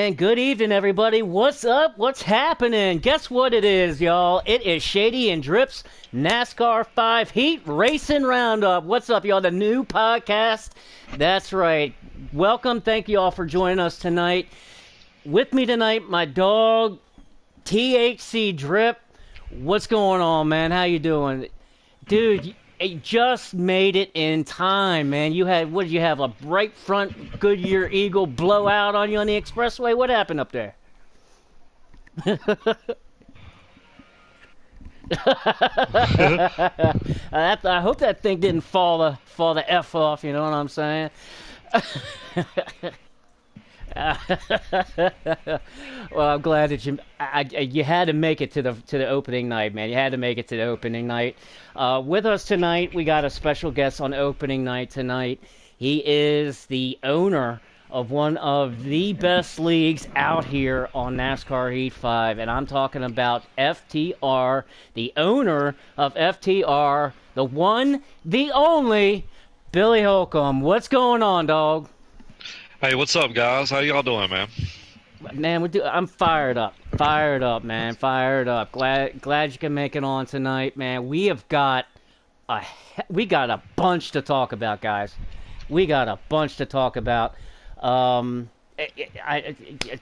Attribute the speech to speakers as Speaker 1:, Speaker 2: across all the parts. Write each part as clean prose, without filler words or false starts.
Speaker 1: And good evening, everybody. What's up? What's happening? Guess what it is, y'all? It is Shady and Drip's NASCAR 5 Heat Racing Roundup. What's up, y'all? The new podcast. That's right. Welcome. Thank you all for joining us tonight. With me tonight, my dog, THC Drip. What's going on, man? How you doing? Dude, you just made it in time, man. You had, what did you have, a bright front Goodyear Eagle blowout on you on the expressway? What happened up there? I hope that thing didn't fall the F off, you know what I'm saying? Well, I'm glad that you had to make it to the opening night, man. You had to make it to the opening night. With us tonight, we got a special guest on opening night tonight. He is the owner of one of the best leagues out here on NASCAR Heat 5, and I'm talking about FTR, the owner of FTR, the one, the only, Billy Holcomb. What's going on, dog?
Speaker 2: Hey, what's up, guys? How y'all doing, man?
Speaker 1: Man, I'm fired up, man, fired up. Glad you can make it on tonight, man. We got a bunch to talk about, guys. We got a bunch to talk about.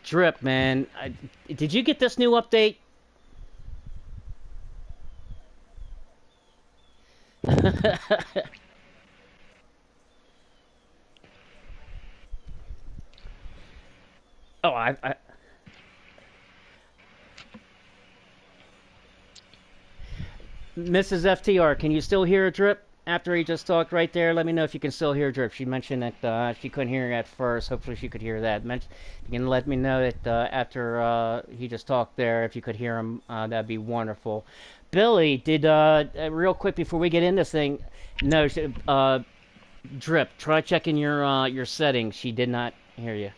Speaker 1: Drip, man. Did you get this new update? Oh, Mrs. FTR, can you still hear Drip after he just talked right there? Let me know if you can still hear Drip. She mentioned that she couldn't hear at first. Hopefully she could hear that. You can let me know that after he just talked there, if you could hear him, that'd be wonderful. Billy, did real quick before we get into this thing, no, Drip, try checking your settings. She did not hear you.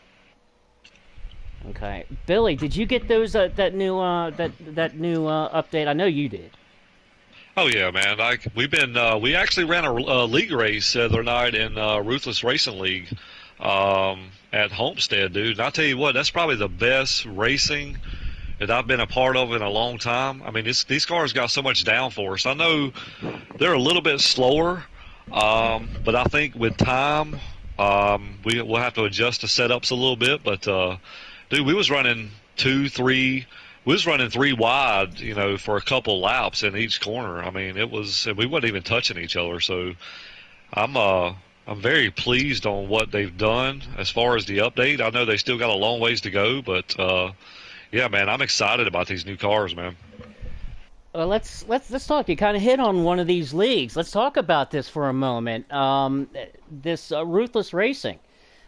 Speaker 1: Okay, Billy, did you get those that new update? I know you did.
Speaker 2: Oh yeah, man. We actually ran a league race the other night in Ruthless Racing League at Homestead, dude. And I tell you what, that's probably the best racing that I've been a part of in a long time. I mean, these cars got so much downforce. I know they're a little bit slower, but I think with time, we'll have to adjust the setups a little bit. But dude, we was running 2, 3. We was running 3 wide, for a couple laps in each corner. I mean, we wasn't even touching each other. So I'm very pleased on what they've done as far as the update. I know they still got a long ways to go, but yeah, man, I'm excited about these new cars, man.
Speaker 1: Well, let's talk. You kind of hit on one of these leagues. Let's talk about this for a moment. This Ruthless Racing,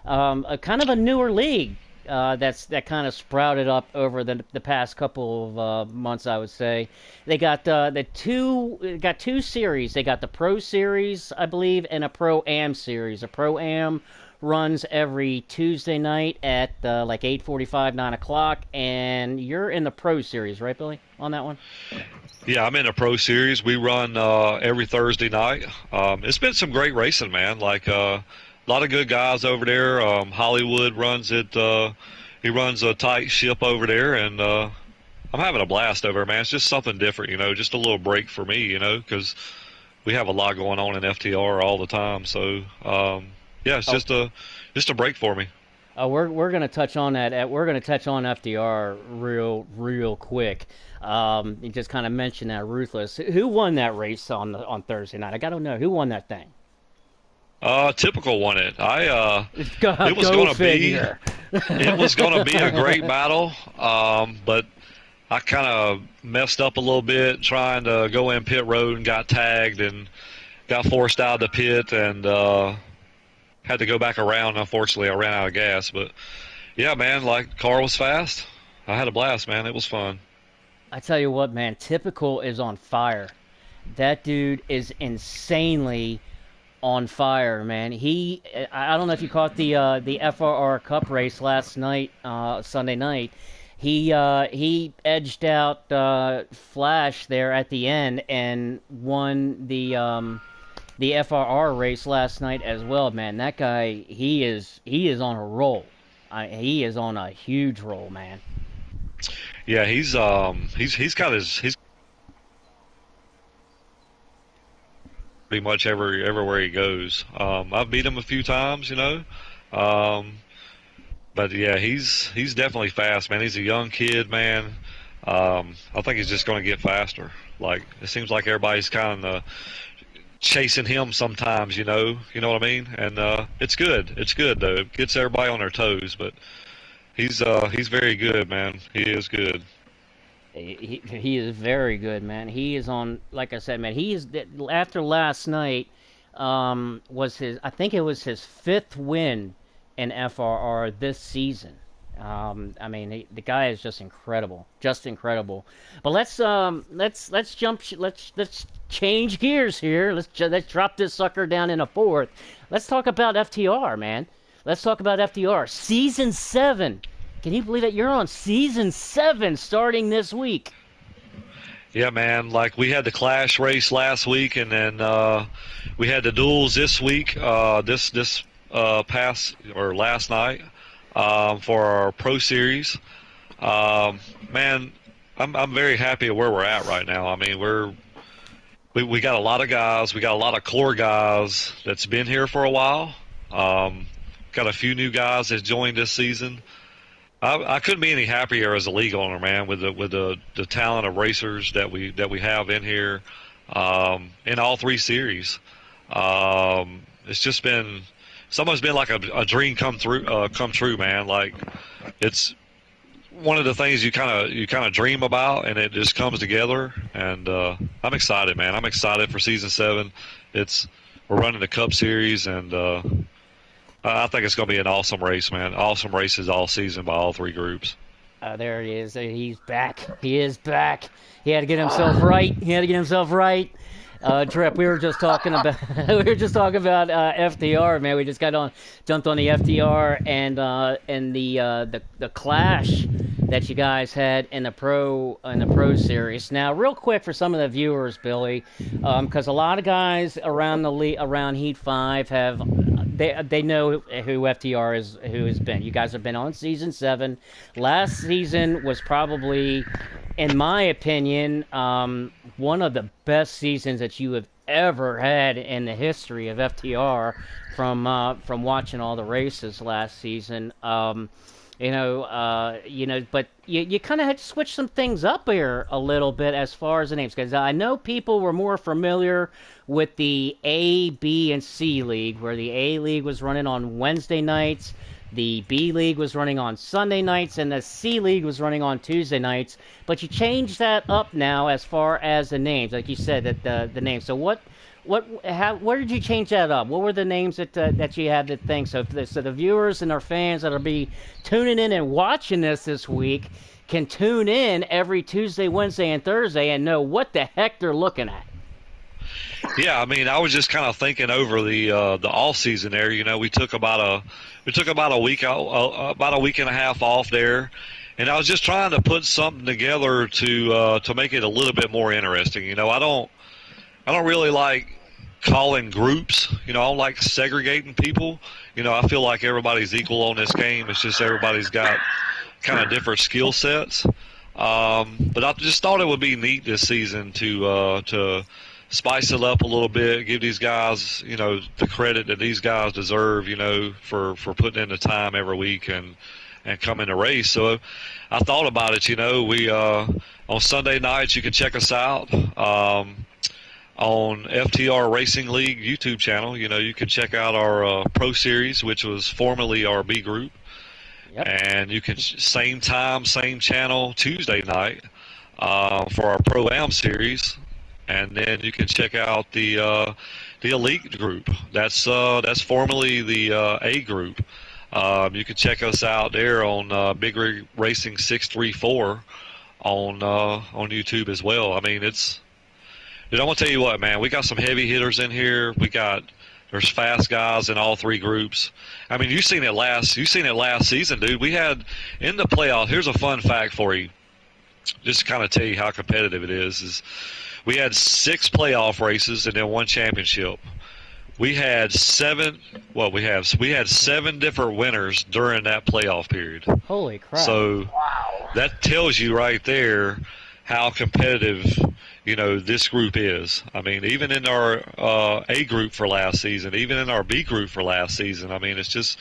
Speaker 1: a kind of a newer league. That kind of sprouted up over the past couple of months, I would say. They got two series. They got the Pro Series, I believe, and a Pro Am series. A Pro Am runs every Tuesday night at like 8:45, 9 o'clock, and you're in the Pro Series, right, Billy? On that one.
Speaker 2: Yeah, I'm in a Pro Series. We run every Thursday night. It's been some great racing, man. Like a lot of good guys over there. Hollywood runs it. He runs a tight ship over there, and I'm having a blast over there, man. It's just something different, just a little break for me, because we have a lot going on in FTR all the time. So yeah, it's just a break for me.
Speaker 1: We're gonna touch on that. We're gonna touch on FDR real quick. You just kind of mentioned that Ruthless. Who won that race on Thursday night? I gotta know who won that thing.
Speaker 2: Typical won it. It was gonna be a great battle, but I kind of messed up a little bit trying to go in pit road and got tagged and got forced out of the pit and had to go back around. Unfortunately, I ran out of gas, but yeah, man, like car was fast. I had a blast, man. It was fun.
Speaker 1: I tell you what, man, Typical is on fire. That dude is insanely on fire, man. I don't know if you caught the FRR Cup race last night, Sunday night. He edged out Flash there at the end and won the FRR race last night as well, man. That guy, he is on a roll. He is on a huge roll, man.
Speaker 2: Yeah, he's got he's pretty much everywhere he goes. I've beat him a few times, um, but yeah, he's definitely fast, man. He's a young kid, man. I think he's just going to get faster. Like it seems like everybody's kind of chasing him sometimes, you know what I mean? And it's good. It's good though. It gets everybody on their toes, but he's very good, man. He is good.
Speaker 1: He is very good, man. He is on, like I said, man. He is after last night. Was his? I think it was his fifth win in FRR this season. I mean, the guy is just incredible, just incredible. But let's jump, let's change gears here. Let's drop this sucker down in a fourth. Let's talk about FTR, man. Let's talk about FTR. Season 7. Can you believe that you're on season 7 starting this week?
Speaker 2: Yeah, man. Like we had the Clash race last week, and then we had the duels this week. This past or last night for our Pro Series. Man, I'm very happy at where we're at right now. I mean, we got a lot of guys. We got a lot of core guys that's been here for a while. Got a few new guys that joined this season. I couldn't be any happier as a league owner, man, with the talent of racers that we have in here, in all 3 series. It's almost been like a dream come true, man. Like it's one of the things you kind of dream about, and it just comes together. And I'm excited, man. I'm excited for season 7. We're running the Cup Series, and I think it's going to be an awesome race, man. Awesome races all season by all 3 groups.
Speaker 1: There he is. He's back. He is back. He had to get himself right. Trip, we were just talking about FTR, man. We just jumped on the FTR and the clash that you guys had in the pro series. Now, real quick for some of the viewers, Billy, because a lot of guys around around Heat 5 they know who FTR is, who has been. You guys have been on season 7. Last season was probably, in my opinion, one of the best seasons that you have ever had in the history of FTR from watching all the races last season. But you kind of had to switch some things up here a little bit as far as the names, because I know people were more familiar with the A, B, and C league, where the A league was running on Wednesday nights, the B league was running on Sunday nights, and the C league was running on Tuesday nights. But you changed that up now as far as the names, like you said, that the names. So where did you change that up? What were the names that you had to think? So the viewers and our fans that'll be tuning in and watching this week can tune in every Tuesday, Wednesday, and Thursday and know what the heck they're looking at.
Speaker 2: Yeah, I mean, I was just kind of thinking over the off season there. We took about a week out, about a week and a half off there, and I was just trying to put something together to make it a little bit more interesting. I don't really like calling groups. I don't like segregating people. I feel like everybody's equal on this game. It's just everybody's got kind of different skill sets. But I just thought it would be neat this season to spice it up a little bit, give these guys, the credit that these guys deserve, for putting in the time every week and coming to race. So I thought about it. We on Sunday nights you can check us out on FTR Racing League YouTube channel. You can check out our Pro Series, which was formerly our B group.
Speaker 1: Yep.
Speaker 2: And you can same time, same channel Tuesday night for our Pro Am series, and then you can check out the Elite group. That's formerly the A group. You can check us out there on Big Rig Racing 634 on YouTube as well. I mean, Dude, I'm gonna tell you what, man. We got some heavy hitters in here. There's fast guys in all 3 groups. I mean, you seen it last season, dude. We had in the playoff. Here's a fun fact for you, just to kind of tell you how competitive it is we had 6 playoff races and then 1 championship. we had seven. Well, we had 7 different winners during that playoff period.
Speaker 1: Holy crap!
Speaker 2: So
Speaker 3: Wow.
Speaker 2: that tells you right there how competitive this group is. I mean, even in our A group for last season, even in our B group for last season, I mean, it's just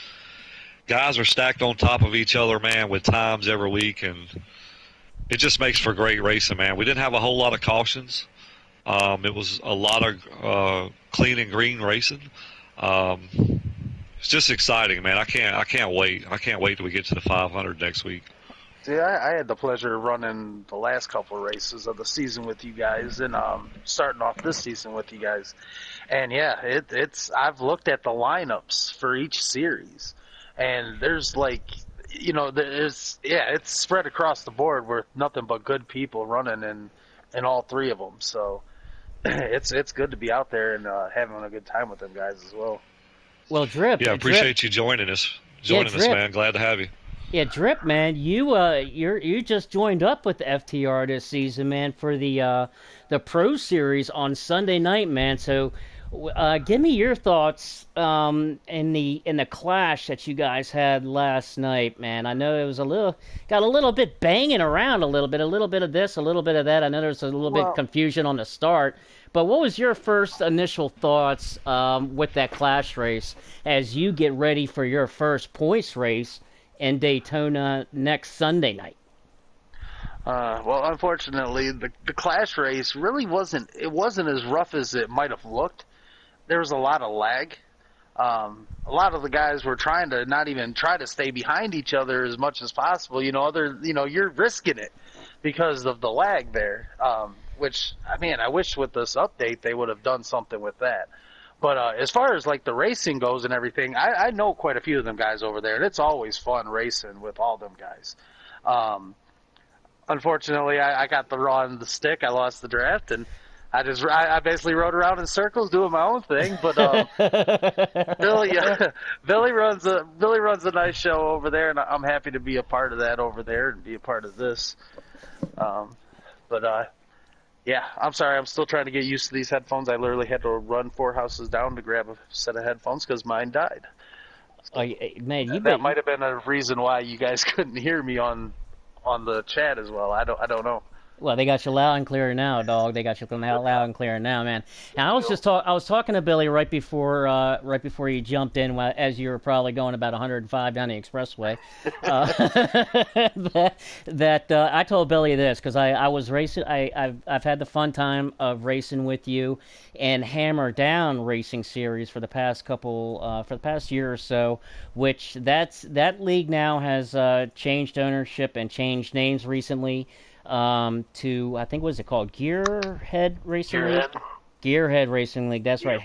Speaker 2: guys are stacked on top of each other, man, with times every week, and it just makes for great racing, man. We didn't have a whole lot of cautions. It was a lot of clean and green racing. It's just exciting, man. I can't wait. I can't wait till we get to the 500 next week.
Speaker 3: See, I had the pleasure of running the last couple of races of the season with you guys, and starting off this season with you guys. And yeah, it's I've looked at the lineups for each series, and there's it's spread across the board with nothing but good people running in all 3 of them. So it's good to be out there and having a good time with them guys as well.
Speaker 1: Well, Drip.
Speaker 2: Yeah, appreciate you joining us. Joining us, man. Glad to have you.
Speaker 1: Yeah, Drip, man, you just joined up with the FTR this season, man, for the Pro Series on Sunday night, man. So, give me your thoughts in the clash that you guys had last night, man. I know it was got a little bit banging around a little bit of this, a little bit of that. I know there's a little bit of confusion on the start. But what was your first initial thoughts with that clash race as you get ready for your first points race in Daytona next Sunday night?
Speaker 3: Well, unfortunately, the clash race really wasn't as rough as it might have looked. There was a lot of lag. A lot of the guys were trying to not even try to stay behind each other as much as possible. You're risking it because of the lag there. Which, I wish with this update they would have done something with that. But as far as like the racing goes and everything, I know quite a few of them guys over there, and it's always fun racing with all them guys. Unfortunately, I got the raw end of the stick. I lost the draft, and I basically rode around in circles doing my own thing. But Billy runs a nice show over there, and I'm happy to be a part of that over there and be a part of this. Yeah, I'm sorry. I'm still trying to get used to these headphones. I literally had to run 4 houses down to grab a set of headphones because mine died.
Speaker 1: Man,
Speaker 3: that might have been a reason why you guys couldn't hear me on the chat as well. I don't know.
Speaker 1: Well, they got you loud and clear now, dog. They got you loud and clear now, man. And I was talking to Billy right before you jumped in, as you were probably going about 105 down the expressway. I told Billy this because I was racing. I've had the fun time of racing with you and Hammer Down Racing Series for the past year or so. Which that league now has changed ownership and changed names recently. To I think what is it called? Gearhead Racing League. Gearhead Racing League. That's right.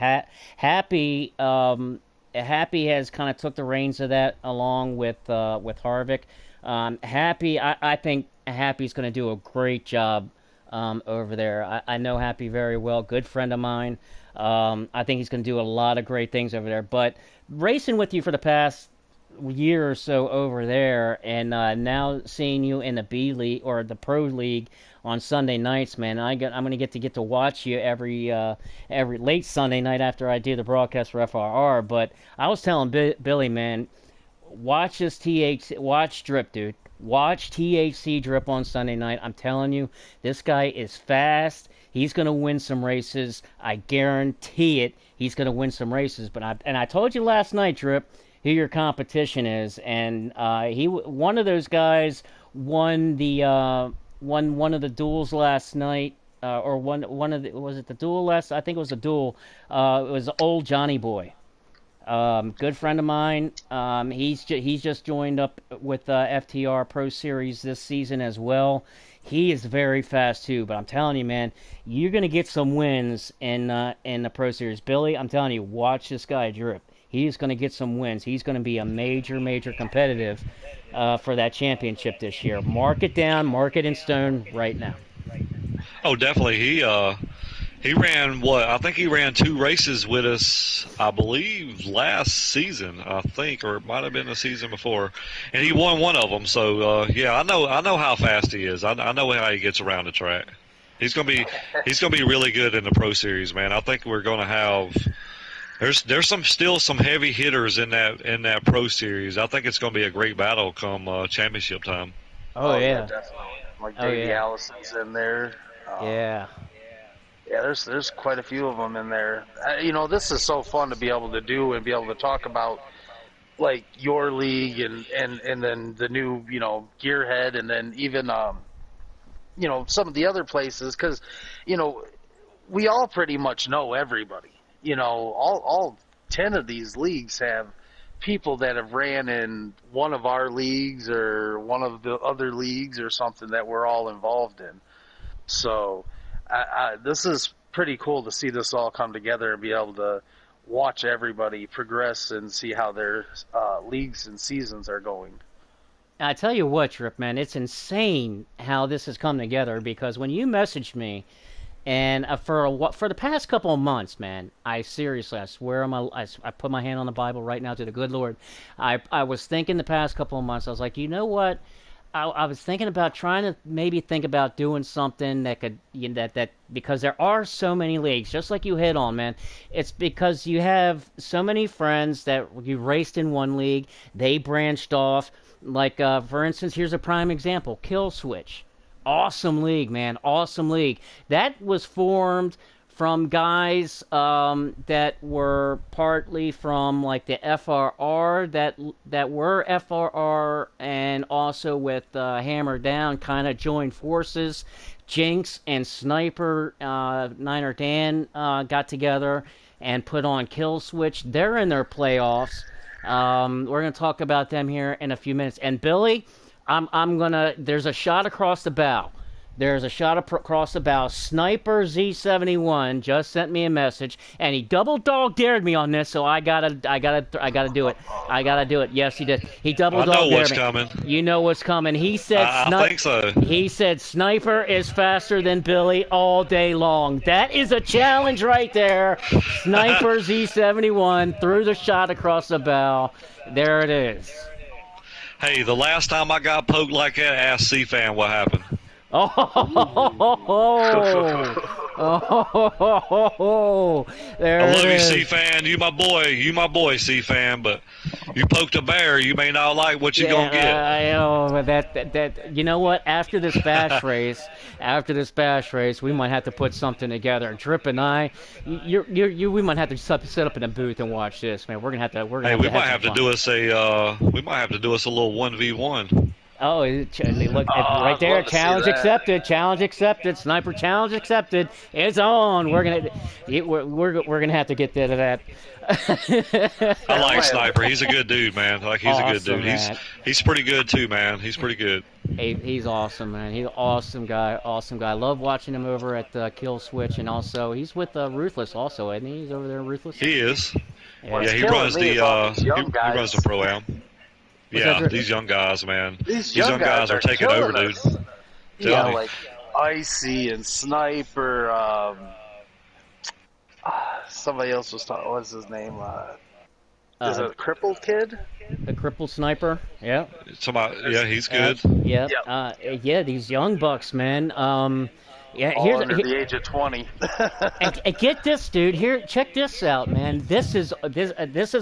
Speaker 1: Happy has kind of took the reins of that along with Harvick. Happy, I think Happy's going to do a great job over there. I know Happy very well. Good friend of mine. I think he's going to do a lot of great things over there. But racing with you for the past year or so over there, and now seeing you in the B League or the Pro League on Sunday nights, man, I'm going to get to watch you every late Sunday night after I do the broadcast for FRR. But I was telling Billy, man, watch Drip, dude. Watch THC Drip on Sunday night. I'm telling you, this guy is fast. He's going to win some races. I guarantee it. He's going to win some races. But I told you last night, Drip, who your competition is, and one of those guys won one of the duels last night, or was it the duel last? I think it was a duel. It was old Johnny Boy, good friend of mine. He's just joined up with FTR Pro Series this season as well. He is very fast too, but I'm telling you, man, you're gonna get some wins in the Pro Series. Billy, I'm telling you, watch this guy Drip. He's going to get some wins. He's going to be a major competitive for that championship this year. Mark it down, mark it in stone right now.
Speaker 2: Oh, definitely. He ran what? I think he ran 2 races with us, I believe, last season. I think, or it might have been the season before, and he won one of them. So yeah, I know how fast he is. I know how he gets around the track. He's gonna be really good in the Pro Series, man. I think we're gonna have There's still some heavy hitters in that pro series. I think it's going to be a great battle come championship time.
Speaker 1: Oh
Speaker 3: Oh yeah,
Speaker 1: yeah.
Speaker 3: definitely. Like
Speaker 1: Oh
Speaker 3: Davey
Speaker 1: yeah.
Speaker 3: Allison's in there.
Speaker 1: Yeah.
Speaker 3: Yeah, there's quite a few of them in there. This is so fun to be able to do and be able to talk about like your league and then the new gearhead and then even some of the other places because you know we all pretty much know everybody. All 10 of these leagues have people that have ran in one of our leagues or one of the other leagues or something that we're all involved in. So this is pretty cool to see this all come together and be able to watch everybody progress and see how their leagues and seasons are going.
Speaker 1: I tell you what, Trip, man, it's insane how this has come together because when you messaged me, and for the past couple of months, man, I seriously, I swear on I put my hand on the Bible right now to the good Lord. I was thinking the past couple of months, I was like, you know what? I was thinking about trying to maybe think about doing something that could that because there are so many leagues, just like you hit on, man. It's because you have so many friends that you raced in one league, they branched off. Like for instance, here's a prime example: Kill Switch. Awesome league, man. Awesome league. That was formed from guys that were partly from like the FRR that were FRR and also with Hammer Down kind of joined forces. Jinx and Sniper Niner Dan got together and put on Kill Switch. They're in their playoffs. We're gonna talk about them here in a few minutes. And Billy, I'm gonna. There's a shot across the bow. There's a shot across the bow. Sniper Z71 just sent me a message, and he double dog dared me on this, so I gotta do it. I gotta do it. Yes, he did. He double
Speaker 2: I
Speaker 1: dog
Speaker 2: know what's
Speaker 1: dared me.
Speaker 2: coming.
Speaker 1: You know what's coming. He said.
Speaker 2: I think so.
Speaker 1: He said Sniper is faster than Billy all day long. That is a challenge right there. Sniper Z71 threw the shot across the bow. There it is.
Speaker 2: Hey, the last time I got poked like that, ask C-Fan what happened.
Speaker 1: Oh, there
Speaker 2: I love
Speaker 1: it
Speaker 2: you,
Speaker 1: is.
Speaker 2: C-Fan. You my boy, C-Fan. But you poked a bear, you may not like what you're gonna get.
Speaker 1: I know, but that you know what? After this bash race, we might have to put something together. Drip and I, we might have to set up in a booth and watch this, man. We're gonna have to.
Speaker 2: Hey, we might have to do us a little 1v1.
Speaker 1: Oh, look right there! Challenge accepted. Challenge accepted. Sniper challenge accepted. It's on. We're gonna have to get to that.
Speaker 2: I like Sniper. He's a good dude, man. Like he's a good dude.
Speaker 1: Man.
Speaker 2: He's pretty good too, man. He's pretty good.
Speaker 1: He's awesome, man. He's an awesome guy. Awesome guy. I love watching him over at Kill Switch, and also he's with Ruthless. Also, isn't he? He's over there, Ruthless.
Speaker 2: He is.
Speaker 1: Yeah,
Speaker 2: He runs the runs the pro-am. Yeah, these young guys, man.
Speaker 3: These young guys
Speaker 2: are taking over, dude.
Speaker 3: Yeah, like Icy and Sniper. Somebody else was talking. What's his name? Is it a crippled kid?
Speaker 1: The crippled Sniper. Yeah.
Speaker 2: Yeah, he's good.
Speaker 1: Yeah. Yeah. These young bucks, man. Yeah.
Speaker 3: All under the age of 20.
Speaker 1: and get this, dude. Here, check this out, man. This is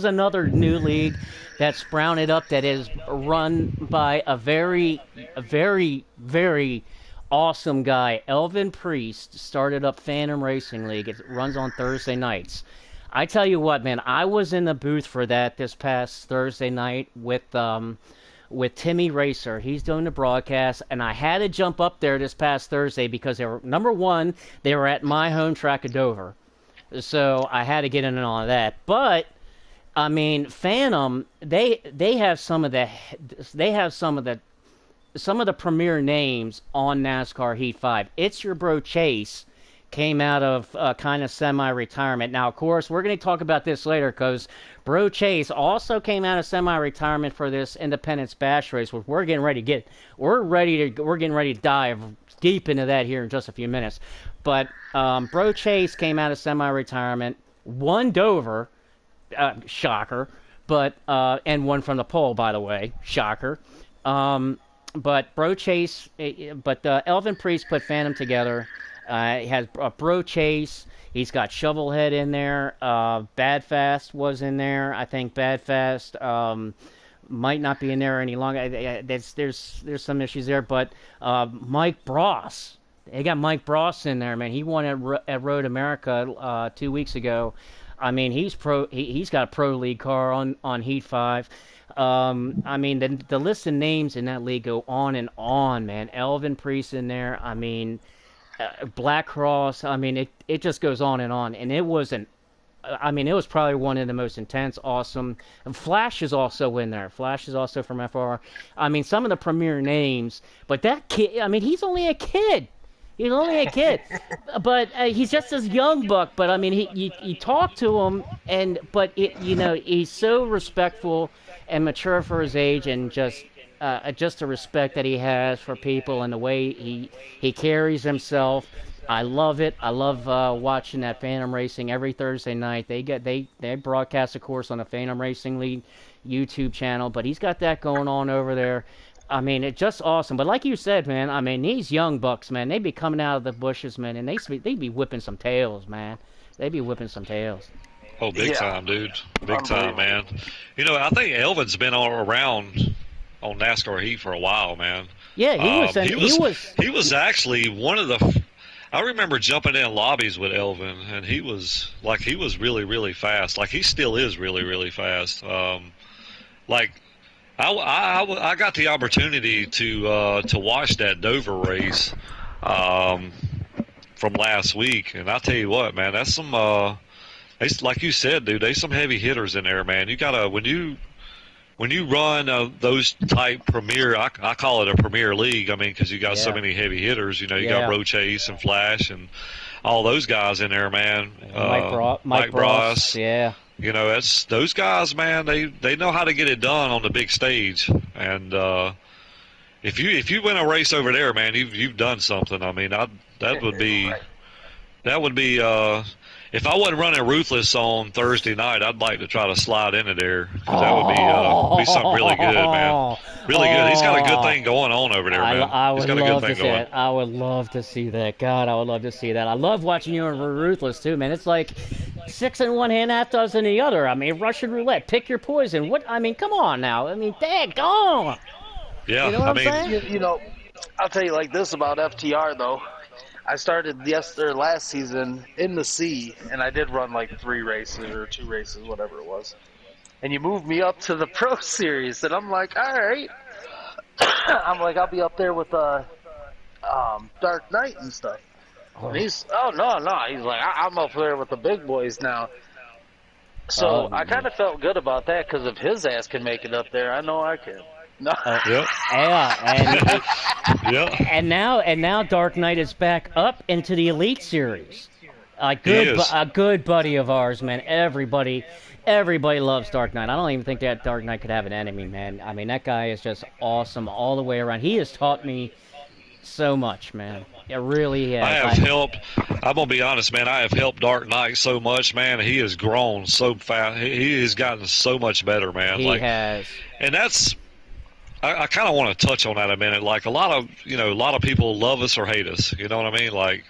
Speaker 1: another new league that's sprouted up that is run by a very, very awesome guy. Elvin Priest started up Phantom Racing League. It runs on Thursday nights. I tell you what, man. I was in the booth for that this past Thursday night with Timmy Racer. He's doing the broadcast, and I had to jump up there this past Thursday because they were number one. They were at my home track of Dover, so I had to get in on that. But I mean, Phantom, they have some of the premier names on NASCAR Heat 5. It's Your Bro Chase came out of kind of semi-retirement. Now, of course, we're going to talk about this later because Bro Chase also came out of semi-retirement for this Independence Bash race, which we're getting ready to get. We're getting ready to dive deep into that here in just a few minutes. But Bro Chase came out of semi-retirement, won Dover, shocker, but and won from the pole, by the way, shocker. But Bro Chase, Elvin Priest put Phantom together. He has a Bro Chase. He's got Shovelhead in there. Bad Fast was in there. I think Bad Fast might not be in there any longer. There's some issues there, but Mike Bross. They got Mike Bross in there, man. He won at Road America 2 weeks ago. I mean, he's got a pro league car on Heat 5. I mean, the list of names in that league go on and on, man. Elvin Priest in there. I mean, Black Cross. I mean, it just goes on and on. And it was it was probably one of the most intense, awesome. And Flash is also in there. Flash is also from FR. I mean, some of the premier names. But that kid, I mean, he's only a kid. He's only a kid, but he's just this young buck. But I mean, you talk to him, but he's so respectful and mature for his age, and just the respect that he has for people and the way he carries himself. I love it. I love watching that Phantom Racing every Thursday night. They broadcast, of course, on the Phantom Racing League YouTube channel, but he's got that going on over there. I mean, it's just awesome. But like you said, man, I mean, these young bucks, man, they be coming out of the bushes, man, and they be whipping some tails, man. They be whipping some tails.
Speaker 2: Oh, big time, dude. Big time, man. You know, I think Elvin's been all around on NASCAR Heat for a while, man.
Speaker 1: Yeah, he
Speaker 2: was actually one of the. I remember jumping in lobbies with Elvin, and he was really, really fast. Like, he still is really, really fast. I got the opportunity to watch that Dover race from last week, and I'll tell you what, man, that's some like you said, dude, there's some heavy hitters in there, man. You gotta when you run those type premier, I call it a premier league. I mean, because you got so many heavy hitters. You know, you got Bro Chase and Flash and all those guys in there, man.
Speaker 1: Mike Bross, yeah.
Speaker 2: You know, that's those guys, man. They know how to get it done on the big stage, and if you win a race over there, man, you've done something. I mean, that would be if I wasn't running Ruthless on Thursday night, I'd like to try to slide into there. 'Cause that would be something really good, man. Really good. He's got a good thing going on over there, man. He's got a good thing going.
Speaker 1: I would love to see that. God, I would love to see that. I love watching you in Ruthless too, man. It's like 6 in one hand, half dozen in the other. I mean, Russian roulette. Pick your poison. What? I mean, come on now. I mean, daggone.
Speaker 2: Yeah,
Speaker 1: you know what I'm saying?
Speaker 3: You know, I'll tell you like this about FTR though. I started last season in the C, and I did run like 3 races or 2 races, whatever it was. And you moved me up to the Pro Series, and I'm like, all right. I'm like, I'll be up there with Dark Knight and stuff. And he's, no. He's like, I'm up there with the big boys now. So I kind of felt good about that because if his ass can make it up there, I know I can. No.
Speaker 2: Yep.
Speaker 1: Yeah, and now Dark Knight is back up into the Elite Series. A good buddy of ours, man. Everybody loves Dark Knight. I don't even think that Dark Knight could have an enemy, man. I mean, that guy is just awesome all the way around. He has taught me so much, man. It really has.
Speaker 2: I have helped. I'm gonna be honest, man. I have helped Dark Knight so much, man. He has grown so fast. He has gotten so much better, man.
Speaker 1: He has.
Speaker 2: And that's. I kind of want to touch on that a minute. Like a lot of people love us or hate us. You know what I mean? Like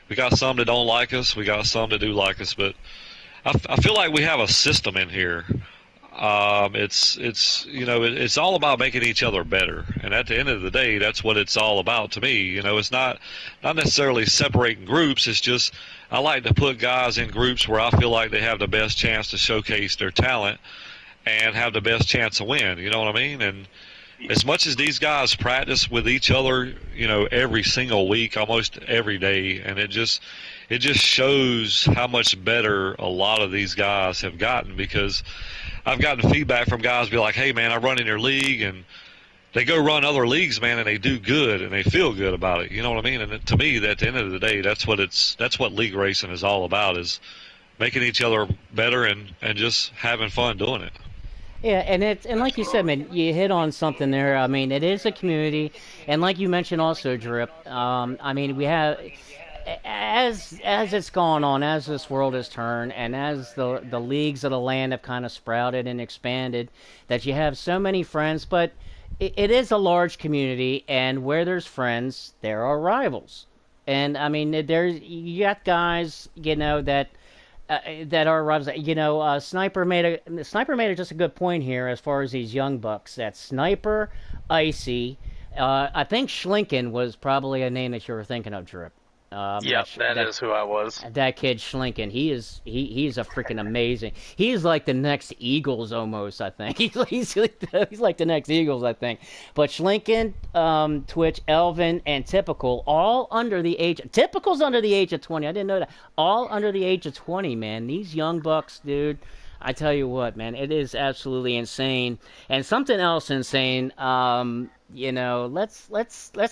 Speaker 2: we got some that don't like us. We got some that do like us. But I feel like we have a system in here. It's all about making each other better. And at the end of the day, that's what it's all about to me. You know, it's not necessarily separating groups. It's just I like to put guys in groups where I feel like they have the best chance to showcase their talent and have the best chance to win. You know what I mean? And as much as these guys practice with each other, you know, every single week, almost every day, and it just shows how much better a lot of these guys have gotten, because I've gotten feedback from guys be like, hey, man, I run in your league, and they go run other leagues, man, and they do good, and they feel good about it. You know what I mean? And to me, at the end of the day, that's what league racing is all about, is making each other better and just having fun doing it.
Speaker 1: Yeah, and like you said, man, you hit on something there. I mean, it is a community, and like you mentioned also, Drip. I mean, we have as it's gone on, as this world has turned, and as the leagues of the land have kind of sprouted and expanded, that you have so many friends. But it is a large community, and where there's friends, there are rivals. And I mean, there's you got guys, that are rivals. Sniper made just a good point here as far as these young bucks. That Sniper, Icy. I think Schlinken was probably a name that you were thinking of, Drip.
Speaker 3: Yep, that is who I was.
Speaker 1: That kid Schlinken, he's a freaking amazing. He's like the next Eagles almost. I think he's like the next Eagles. I think. But Schlinken, Twitch, Elvin, and Typical, all under the age. Typical's under the age of 20. I didn't know that. All under the age of 20, man. These young bucks, dude. I tell you what, man, it is absolutely insane. And something else insane. Let's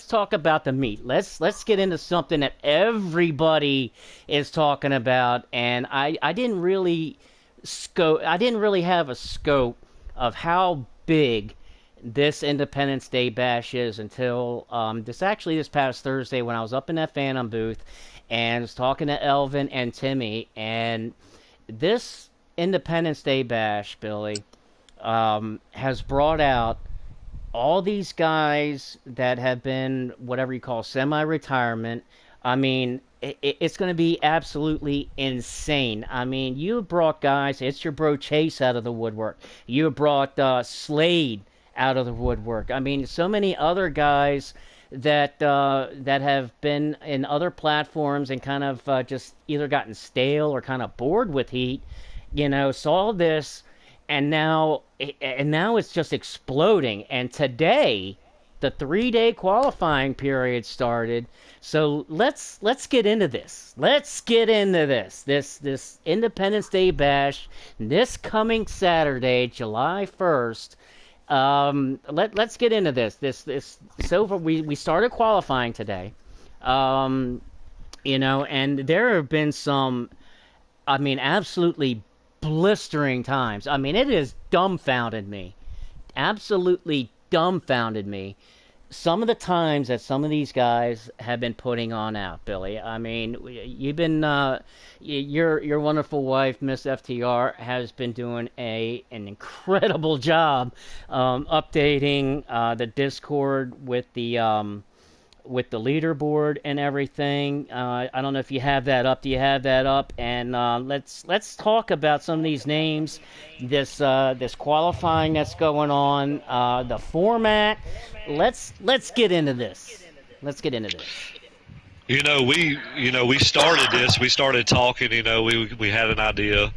Speaker 1: talk about the meat. Let's get into something that everybody is talking about. And I didn't really have a scope of how big this Independence Day bash is until this past Thursday when I was up in that Phantom booth and was talking to Elvin and Timmy, and this Independence Day bash, Billy, has brought out all these guys that have been whatever you call semi-retirement. I mean, it's going to be absolutely insane. I mean, you brought guys. It's your bro Chase out of the woodwork. You brought Slade out of the woodwork. I mean, so many other guys that have been in other platforms and kind of just either gotten stale or kind of bored with Heat. Saw this, and now it's just exploding. And today, the 3-day qualifying period started. So let's get into this. Let's get into this Independence Day bash this coming Saturday, July 1st. Let's get into this. So far, we started qualifying today. And there have been some, I mean, absolutely blistering times. I mean, it has dumbfounded me. Absolutely dumbfounded me. Some of the times that some of these guys have been putting on out, Billy. I mean, you've been, your wonderful wife, Miss FTR, has been doing an incredible job updating the Discord with the leaderboard and everything. I don't know if you have that up. Do you have that up? And let's talk about some of these names, this qualifying that's going on, the format. Let's get into this. Let's get into this.
Speaker 2: We started this. We started talking. We had an idea.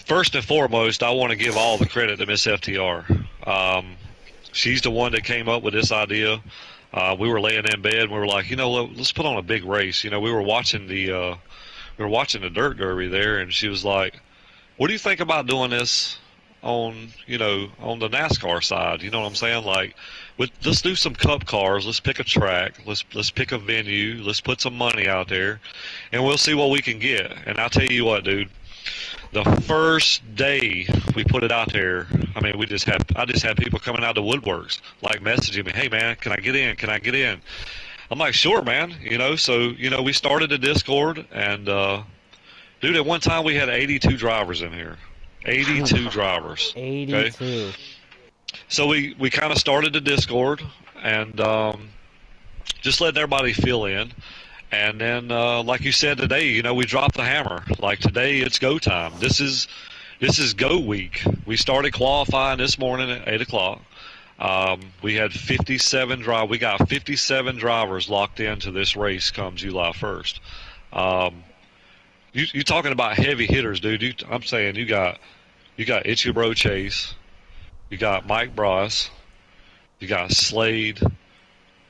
Speaker 2: First and foremost, I want to give all the credit to Miss FTR. She's the one that came up with this idea. We were laying in bed and we were like, let's put on a big race. We were watching the dirt derby there, and she was like, "What do you think about doing this on the NASCAR side?" You know what I'm saying? Like, let's do some cup cars. Let's pick a track. Let's pick a venue. Let's put some money out there, and we'll see what we can get. And I'll tell you what, dude. The first day we put it out there, I mean, I just had people coming out of the woodworks, like messaging me, "Hey man, can I get in? Can I get in?" I'm like, "Sure, man." So we started the Discord, and dude, at one time we had 82 drivers in here, 82 drivers.
Speaker 1: 82. Okay?
Speaker 2: So we kind of started the Discord and just letting everybody fill in. And then, like you said today, we dropped the hammer. Like today, it's go time. This is go week. We started qualifying this morning at 8 o'clock. We had 57 drive. We got 57 drivers locked into this race come July 1st. You talking about heavy hitters, dude? I'm saying you got It's Your Bro Chase, you got Mike Bross, you got Slade.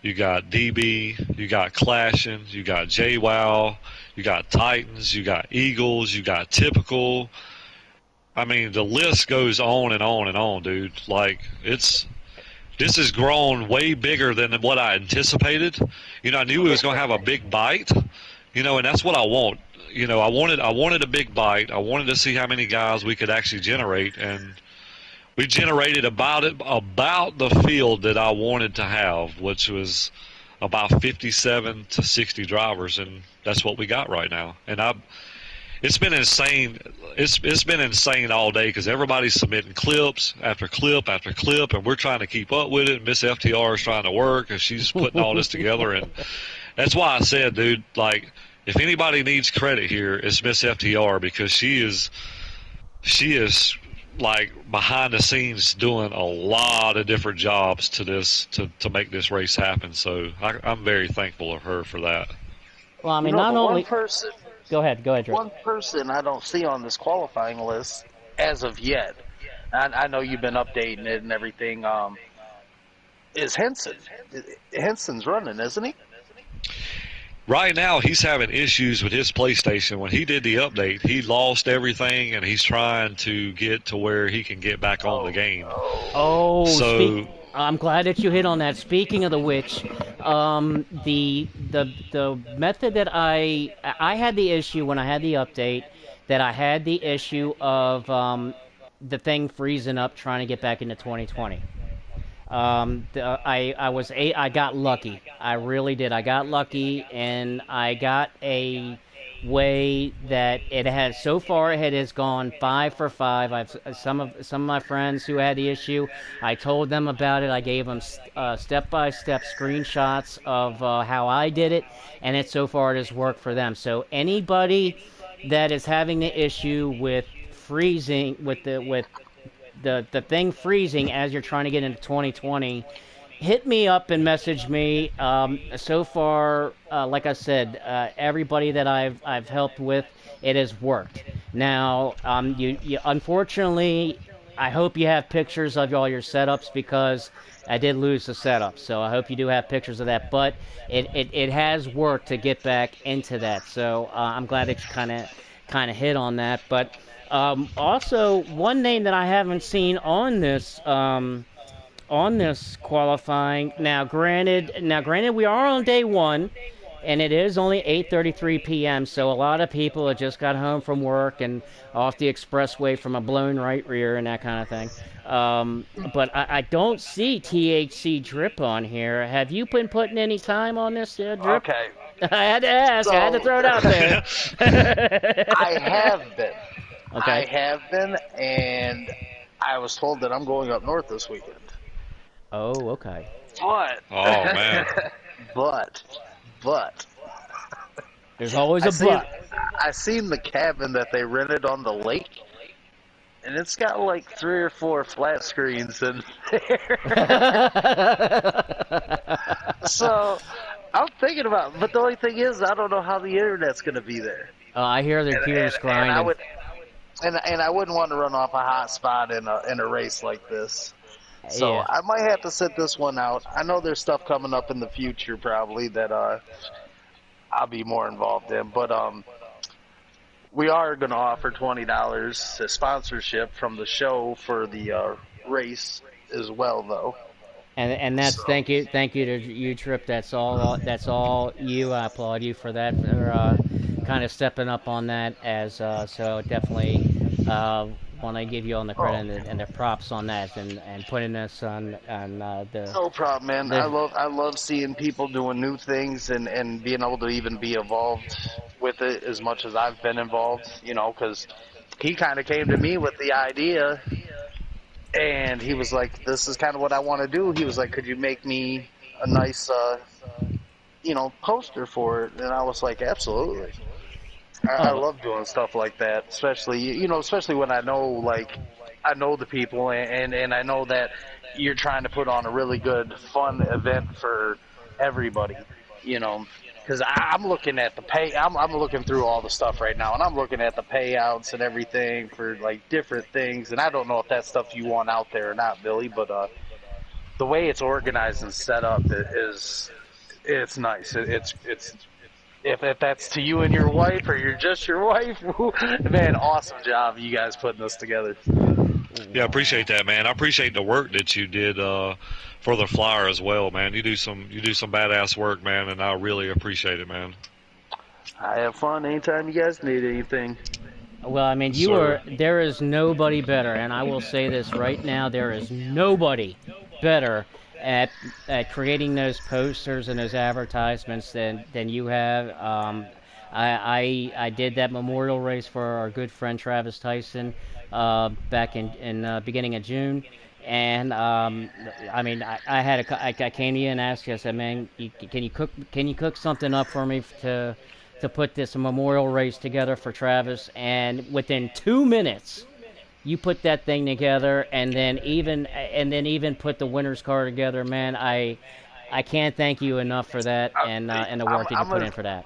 Speaker 2: You got DB, you got Clashing, you got JWoww, you got Titans, you got Eagles, you got Typical. I mean, the list goes on and on and on, dude. Like, this has grown way bigger than what I anticipated. I knew we was going to have a big bite, and that's what I want. I wanted a big bite. I wanted to see how many guys we could actually generate, and we generated about the field that I wanted to have, which was about 57 to 60 drivers, and that's what we got right now. And It's been insane. It's been insane all day because everybody's submitting clips after clip after clip, and we're trying to keep up with it. Miss FTR is trying to work, and she's putting all this together, and that's why I said, dude, like if anybody needs credit here, it's Miss FTR because she is like behind the scenes doing a lot of different jobs to this to make this race happen. So I'm very thankful of her for that.
Speaker 1: Well, I
Speaker 3: You
Speaker 1: mean,
Speaker 3: know,
Speaker 1: not
Speaker 3: the
Speaker 1: only. Go ahead, Drip.
Speaker 3: one person I don't see on this qualifying list as of yet. I know you've been updating it and everything. Is Henson? Henson's running, isn't he?
Speaker 2: Right now, he's having issues with his PlayStation. When he did the update, he lost everything, and he's trying to get to where he can get back on the game.
Speaker 1: Oh,
Speaker 2: So,
Speaker 1: I'm glad that you hit on that. Speaking of the which, the method that I had the issue when I had the update that I had the issue of the thing freezing up trying to get back into 2020. I got lucky. I really did. I got lucky, and I got a way that it has so far it has gone 5 for 5. I've some of my friends who had the issue. I told them about it. I gave them step-by-step screenshots of how I did it, and so far it has worked for them. So anybody that is having the issue with freezing with the thing freezing as you're trying to get into 2020, hit me up and message me. So far, like I said, everybody that I've helped with, it has worked. Now, you unfortunately, I hope you have pictures of all your setups because I did lose the setup. So I hope you do have pictures of that. But it has worked to get back into that. So I'm glad that you kind of hit on that. But also, one name that I haven't seen on this qualifying. Now granted, we are on day one, and it is only 8:33 p.m. So a lot of people have just got home from work and off the expressway from a blown right rear and that kind of thing. But I don't see THC Drip on here. Have you been putting any time on this, Drip?
Speaker 3: Okay.
Speaker 1: I had to ask. I had to throw it out there.
Speaker 3: I have been.
Speaker 1: Okay.
Speaker 3: I have been, and I was told that I'm going up north this weekend.
Speaker 1: Oh, okay.
Speaker 3: But,
Speaker 2: oh man,
Speaker 3: but,
Speaker 1: There's always a but.
Speaker 3: I seen the cabin that they rented on the lake, and it's got like 3 or 4 flat screens in there. So I'm thinking about, but the only thing is, I don't know how the internet's going to be there.
Speaker 1: I hear their gears grinding.
Speaker 3: And I wouldn't want to run off a hot spot in a race like this. So
Speaker 1: Yeah.
Speaker 3: I might have to sit this one out. I know there's stuff coming up in the future probably that I'll be more involved in. But we are going to offer $20 as sponsorship from the show for the race as well, though.
Speaker 1: And that's thank you to you, Trip. That's all you. I applaud you for that, for kind of stepping up on that. As so definitely want to give you all the credit and the props on that and putting this on the.
Speaker 3: No problem, man. I love seeing people doing new things and being able to even be involved with it as much as I've been involved. You know, because he kind of came to me with the idea. And he was like, this is kind of what I want to do. He was like, could you make me a nice, poster for it? And I was like, absolutely. I love doing stuff like that, especially when I know the people and I know that you're trying to put on a really good, fun event for everybody, Because I'm looking at the pay. I'm looking through all the stuff right now, and I'm looking at the payouts and everything for like different things. And I don't know if that's stuff you want out there or not, Billy. But the way it's organized and set up it's nice. It's if that's to you and your wife, or you're just your wife, man, awesome job you guys putting this together.
Speaker 2: yeah, I appreciate that, man. I appreciate the work that you did for the flyer as well, man. You do some badass work, man, and I really appreciate it, man.
Speaker 3: I have fun anytime you guys need anything.
Speaker 1: Well, I mean, there is nobody better, and I will say this right now: there is nobody better at creating those posters and those advertisements than you have. I did that memorial race for our good friend Travis Tyson back in beginning of June. And I mean, I had I came to you and asked you. I said, "Man, can you cook something up for me to put this memorial race together for Travis?" And within 2 minutes, you put that thing together, and then even put the winner's card together. Man, I can't thank you enough for that, and the work that you put in for that.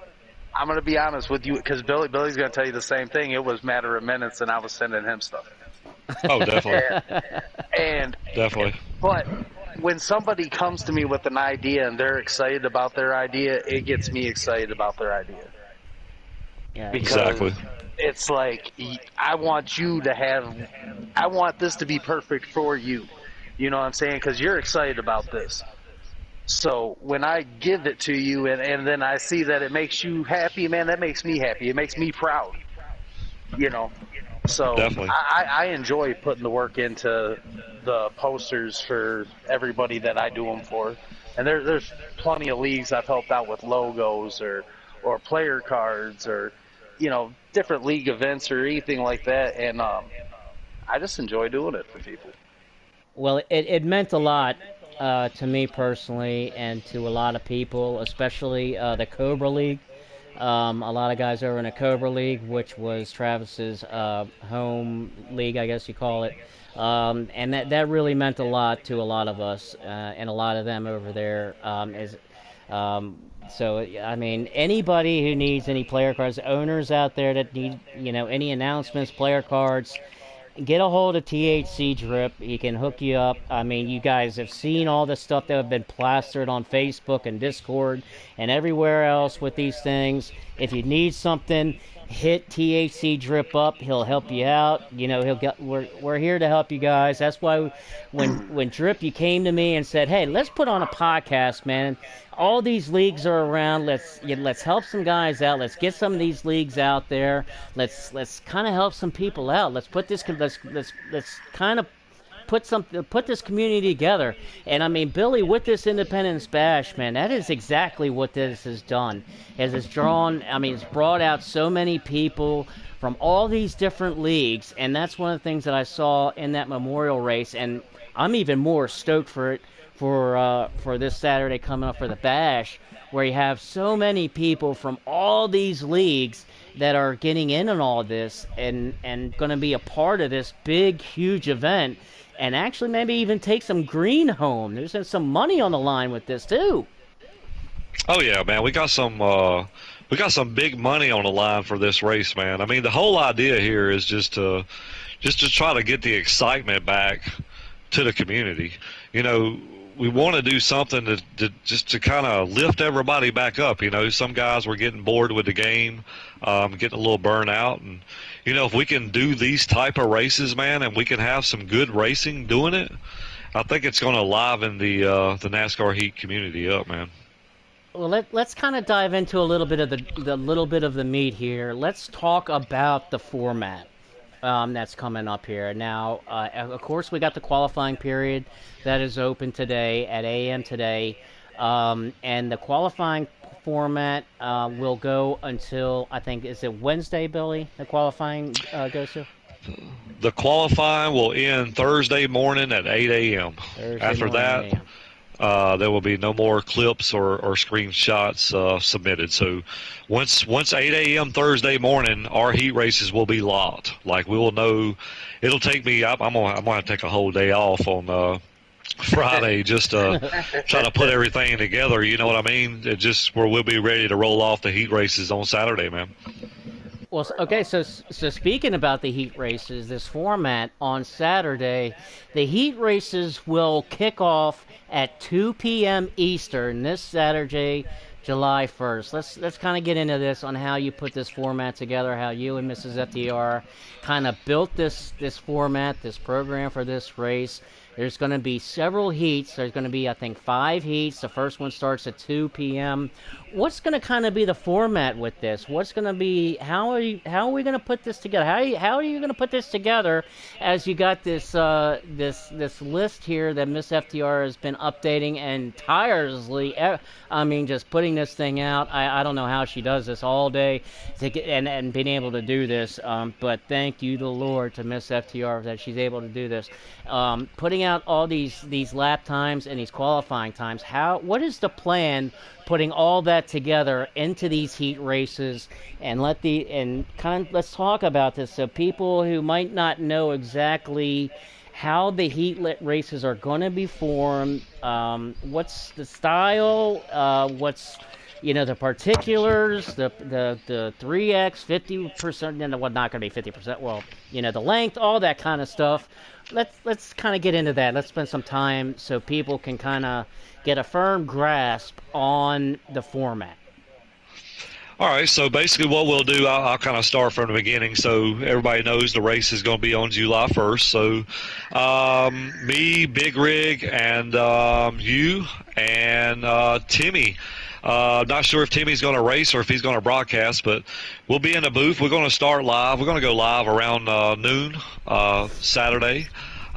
Speaker 3: I'm gonna be honest with you because Billy's gonna tell you the same thing. It was a matter of minutes, and I was sending him stuff.
Speaker 2: Oh, definitely,
Speaker 3: And
Speaker 2: definitely.
Speaker 3: but when somebody comes to me with an idea and they're excited about their idea, it gets me excited about their idea.
Speaker 1: Yeah,
Speaker 3: Because
Speaker 2: Exactly.
Speaker 3: it's like I want you to have, I want this to be perfect for you. You know what I'm saying? Because you're excited about this. So when I give it to you and then I see that it makes you happy, man, that makes me happy. It makes me proud. You know. So
Speaker 2: Definitely.
Speaker 3: I enjoy putting the work into the posters for everybody that I do them for. And there's plenty of leagues I've helped out with logos or player cards or different league events or anything like that. And I just enjoy doing it for people.
Speaker 1: well, it meant a lot to me personally, and to a lot of people, especially the Cobra League. A lot of guys over in the Cobra League, which was Travis's home league, I guess you call it. And that really meant a lot to a lot of us, and a lot of them over there. Um, so, I mean, anybody who needs any player cards, owners out there that need, any announcements, player cards, get a hold of THC Drip. He can hook you up. I mean, you guys have seen all the stuff that have been plastered on Facebook and Discord and everywhere else with these things. If you need something, hit THC Drip up. He'll help you out. He'll get. We're here to help you guys. That's why when Drip, you came to me and said, "Hey, let's put on a podcast, man. All these leagues are around. Let's help some guys out. Let's get some of these leagues out there. Let's kind of help some people out. Let's kind of put this community together." And I mean, Billy, with this Independence Bash, man, that is exactly what this has done. As it's drawn, I mean, it's brought out so many people from all these different leagues, and that's one of the things that I saw in that memorial race. And I'm even more stoked for it for this Saturday coming up for the Bash, where you have so many people from all these leagues that are getting in on all this and going to be a part of this big, huge event, and actually maybe even take some green home. There's some money on the line with this too.
Speaker 2: Oh yeah, man. We got some big money on the line for this race, man. I mean, the whole idea here is just to try to get the excitement back to the community. We want to do something to kind of lift everybody back up. Some guys were getting bored with the game, getting a little burnt out, and if we can do these type of races, man, and we can have some good racing doing it, I think it's going to liven the NASCAR Heat community up, man.
Speaker 1: Well, let's kind of dive into a little bit of the little bit of the meat here. Let's talk about the format that's coming up here. Now, of course, we got the qualifying period that is open today at a.m. today, and the qualifying format will go until, I think, is it Wednesday, Billy? The qualifying goes to?
Speaker 2: The qualifying will end Thursday morning at 8 a.m.
Speaker 1: Thursday
Speaker 2: After
Speaker 1: morning,
Speaker 2: that,
Speaker 1: 8 a.m.
Speaker 2: there will be no more clips or screenshots submitted. So once 8 a.m. Thursday morning, our heat races will be locked. Like, we will know. It'll take me. I'm gonna take a whole day off on Friday just to try to put everything together. You know what I mean? It just where we'll be ready to roll off the heat races on Saturday, man.
Speaker 1: Well, okay, so speaking about the heat races, this format on Saturday, the heat races will kick off at 2 p.m. Eastern this Saturday, July 1st. Let's kind of get into this on how you put this format together, how you and Mrs. FDR kind of built this format, this program for this race. There's going to be several heats. There's going to be, I think, 5 heats. The first one starts at 2 p.m. What's going to kind of be the format with this? What's going to be, how are we going to put this together? How are you going to put this together as you got this list here that Miss FTR has been updating and tirelessly, I mean, just putting this thing out. I don't know how she does this all day to get, and being able to do this. But thank you, the Lord, to Miss FTR that she's able to do this. Putting out all these lap times and these qualifying times. What is the plan? Putting all that together into these heat races, and let's talk about this so people who might not know exactly how the heat races are going to be formed. What's the style? What's the particulars, the 3x, 50%, well, not going to be 50%. Well, the length, all that kind of stuff. Let's kind of get into that. Let's spend some time so people can kind of get a firm grasp on the format.
Speaker 2: All right, so basically what we'll do, I'll kind of start from the beginning so everybody knows the race is going to be on July 1st. So me, Big Rig, and you, and Timmy. Not sure if Timmy's going to race or if he's going to broadcast, but we'll be in the booth. We're going to start live. We're going to go live around noon Saturday.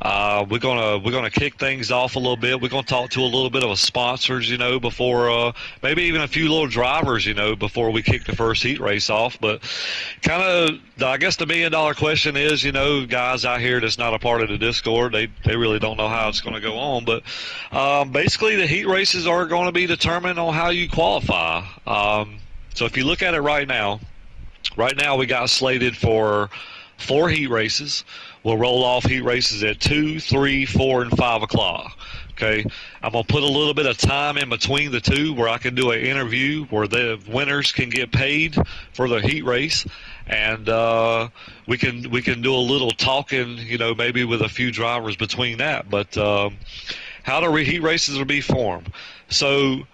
Speaker 2: We're gonna kick things off a little bit. We're gonna talk to a little bit of a sponsors, before maybe even a few little drivers, before we kick the first heat race off. But kind of, I guess the $1 million question is, guys out here that's not a part of the Discord, they really don't know how it's going to go on. But basically, the heat races are going to be determined on how you qualify. So if you look at it right now we got slated for 4 heat races. We'll roll off heat races at 2, 3, 4, and 5 o'clock. Okay, I'm going to put a little bit of time in between the two where I can do an interview where the winners can get paid for the heat race, and we can do a little talking, maybe with a few drivers between that. But how the heat races will be formed. So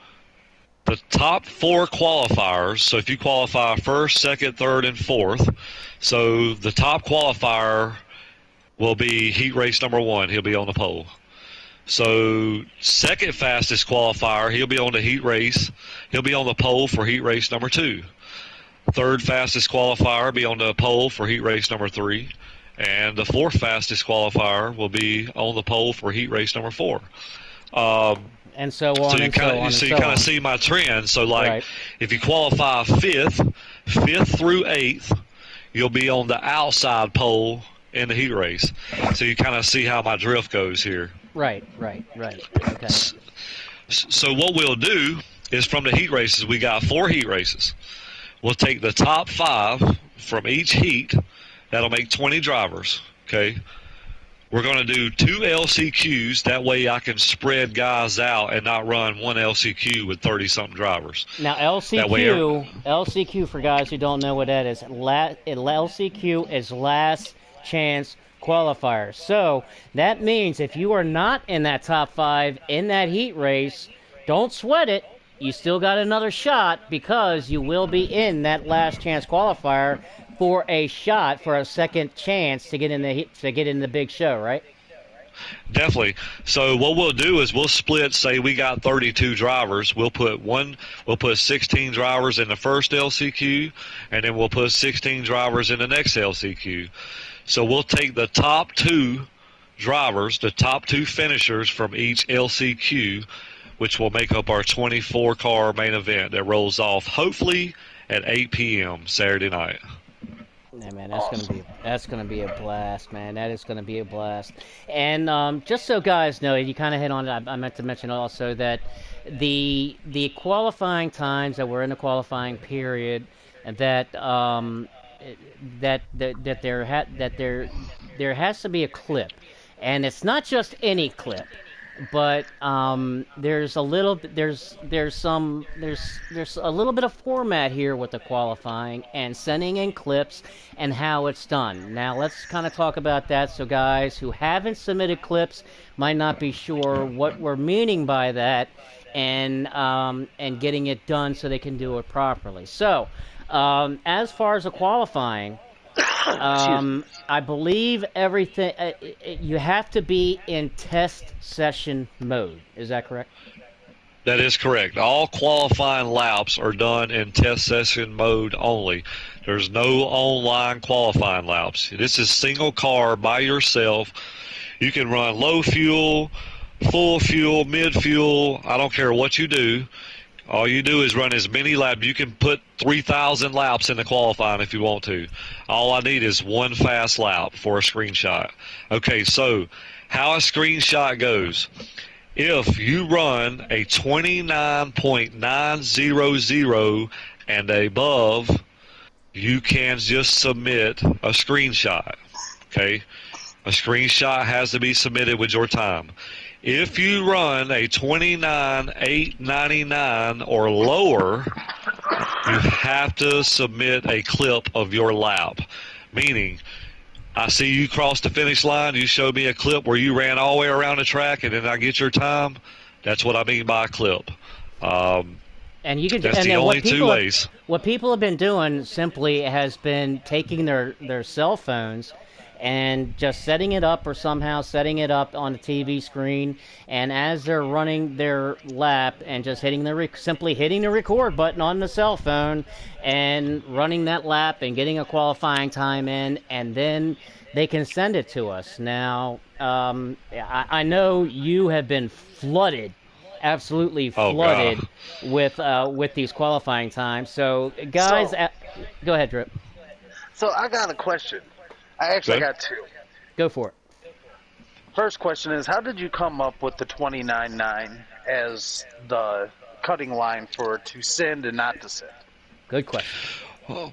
Speaker 2: the top 4 qualifiers, so if you qualify first, second, third, and fourth, so the top qualifier will be heat race number 1. He'll be on the pole. So second fastest qualifier, he'll be on the heat race. He'll be on the pole for heat race number 2. Third fastest qualifier be on the pole for heat race number 3. And the fourth fastest qualifier will be on the pole for heat race number 4.
Speaker 1: And so on,
Speaker 2: so you kind of see my trend. So
Speaker 1: right.
Speaker 2: If you qualify fifth through 8th, you'll be on the outside pole in the heat race. So you kind of see how my drift goes here.
Speaker 1: Right. Okay.
Speaker 2: So what we'll do is from the heat races, we got 4 heat races. We'll take the top 5 from each heat. That'll make 20 drivers. Okay. We're going to do 2 LCQs. That way I can spread guys out and not run one LCQ with 30-something drivers.
Speaker 1: Now, LCQ, for guys who don't know what that is, LCQ is last chance qualifier. So that means if you are not in that top 5 in that heat race, don't sweat it. You still got another shot because you will be in that last chance qualifier for a shot, for a second chance to get in the big show, right?
Speaker 2: Definitely. So what we'll do is we'll split. Say we got 32 drivers. We'll put 16 drivers in the first LCQ, and then we'll put 16 drivers in the next LCQ. So we'll take the top 2 drivers, the top 2 finishers from each LCQ, which will make up our 24-car main event that rolls off hopefully at 8 p.m. Saturday night.
Speaker 1: Yeah, man, that's gonna be a blast, man. That is gonna be a blast. And just so guys know, you kind of hit on it. I meant to mention also that the qualifying times that we're in the qualifying period, and that there has to be a clip, and it's not just any clip. But there's a little bit of format here with the qualifying and sending in clips and how it's done. Now let's kind of talk about that, so guys who haven't submitted clips might not be sure what we're meaning by that, and getting it done so they can do it properly. So as far as the qualifying,
Speaker 3: Excuse me.
Speaker 1: I believe everything. You have to be in test session mode. Is that correct?
Speaker 2: That is correct. All qualifying laps are done in test session mode only. There's no online qualifying laps. This is single car by yourself. You can run low fuel, full fuel, mid fuel. I don't care what you do. All you do is run as many laps. You can put 3,000 laps in the qualifying if you want to. All I need is one fast lap for a screenshot. Okay, so how a screenshot goes. If you run a 29.900 and above, you can just submit a screenshot. Okay? A screenshot has to be submitted with your time. If you run a 29.899 or lower, you have to submit a clip of your lap. Meaning, I see you cross the finish line, you show me a clip where you ran all the way around the track, and then I get your time. That's what I mean by a clip.
Speaker 1: And you can.
Speaker 2: That's
Speaker 1: and
Speaker 2: the
Speaker 1: then
Speaker 2: only two ways.
Speaker 1: What people have been doing simply has been taking their cell phones and just setting it up or somehow setting it up on the TV screen, and as they're running their lap and just simply hitting the record button on the cell phone and running that lap and getting a qualifying time in, and then they can send it to us. Now, I know you have been flooded, absolutely flooded with these qualifying times. So, guys, go ahead, Drip.
Speaker 3: So I got a question. I actually got two.
Speaker 1: Go for it.
Speaker 3: First question is, how did you come up with the 29.9 as the cutting line to send and not to send?
Speaker 1: Good question.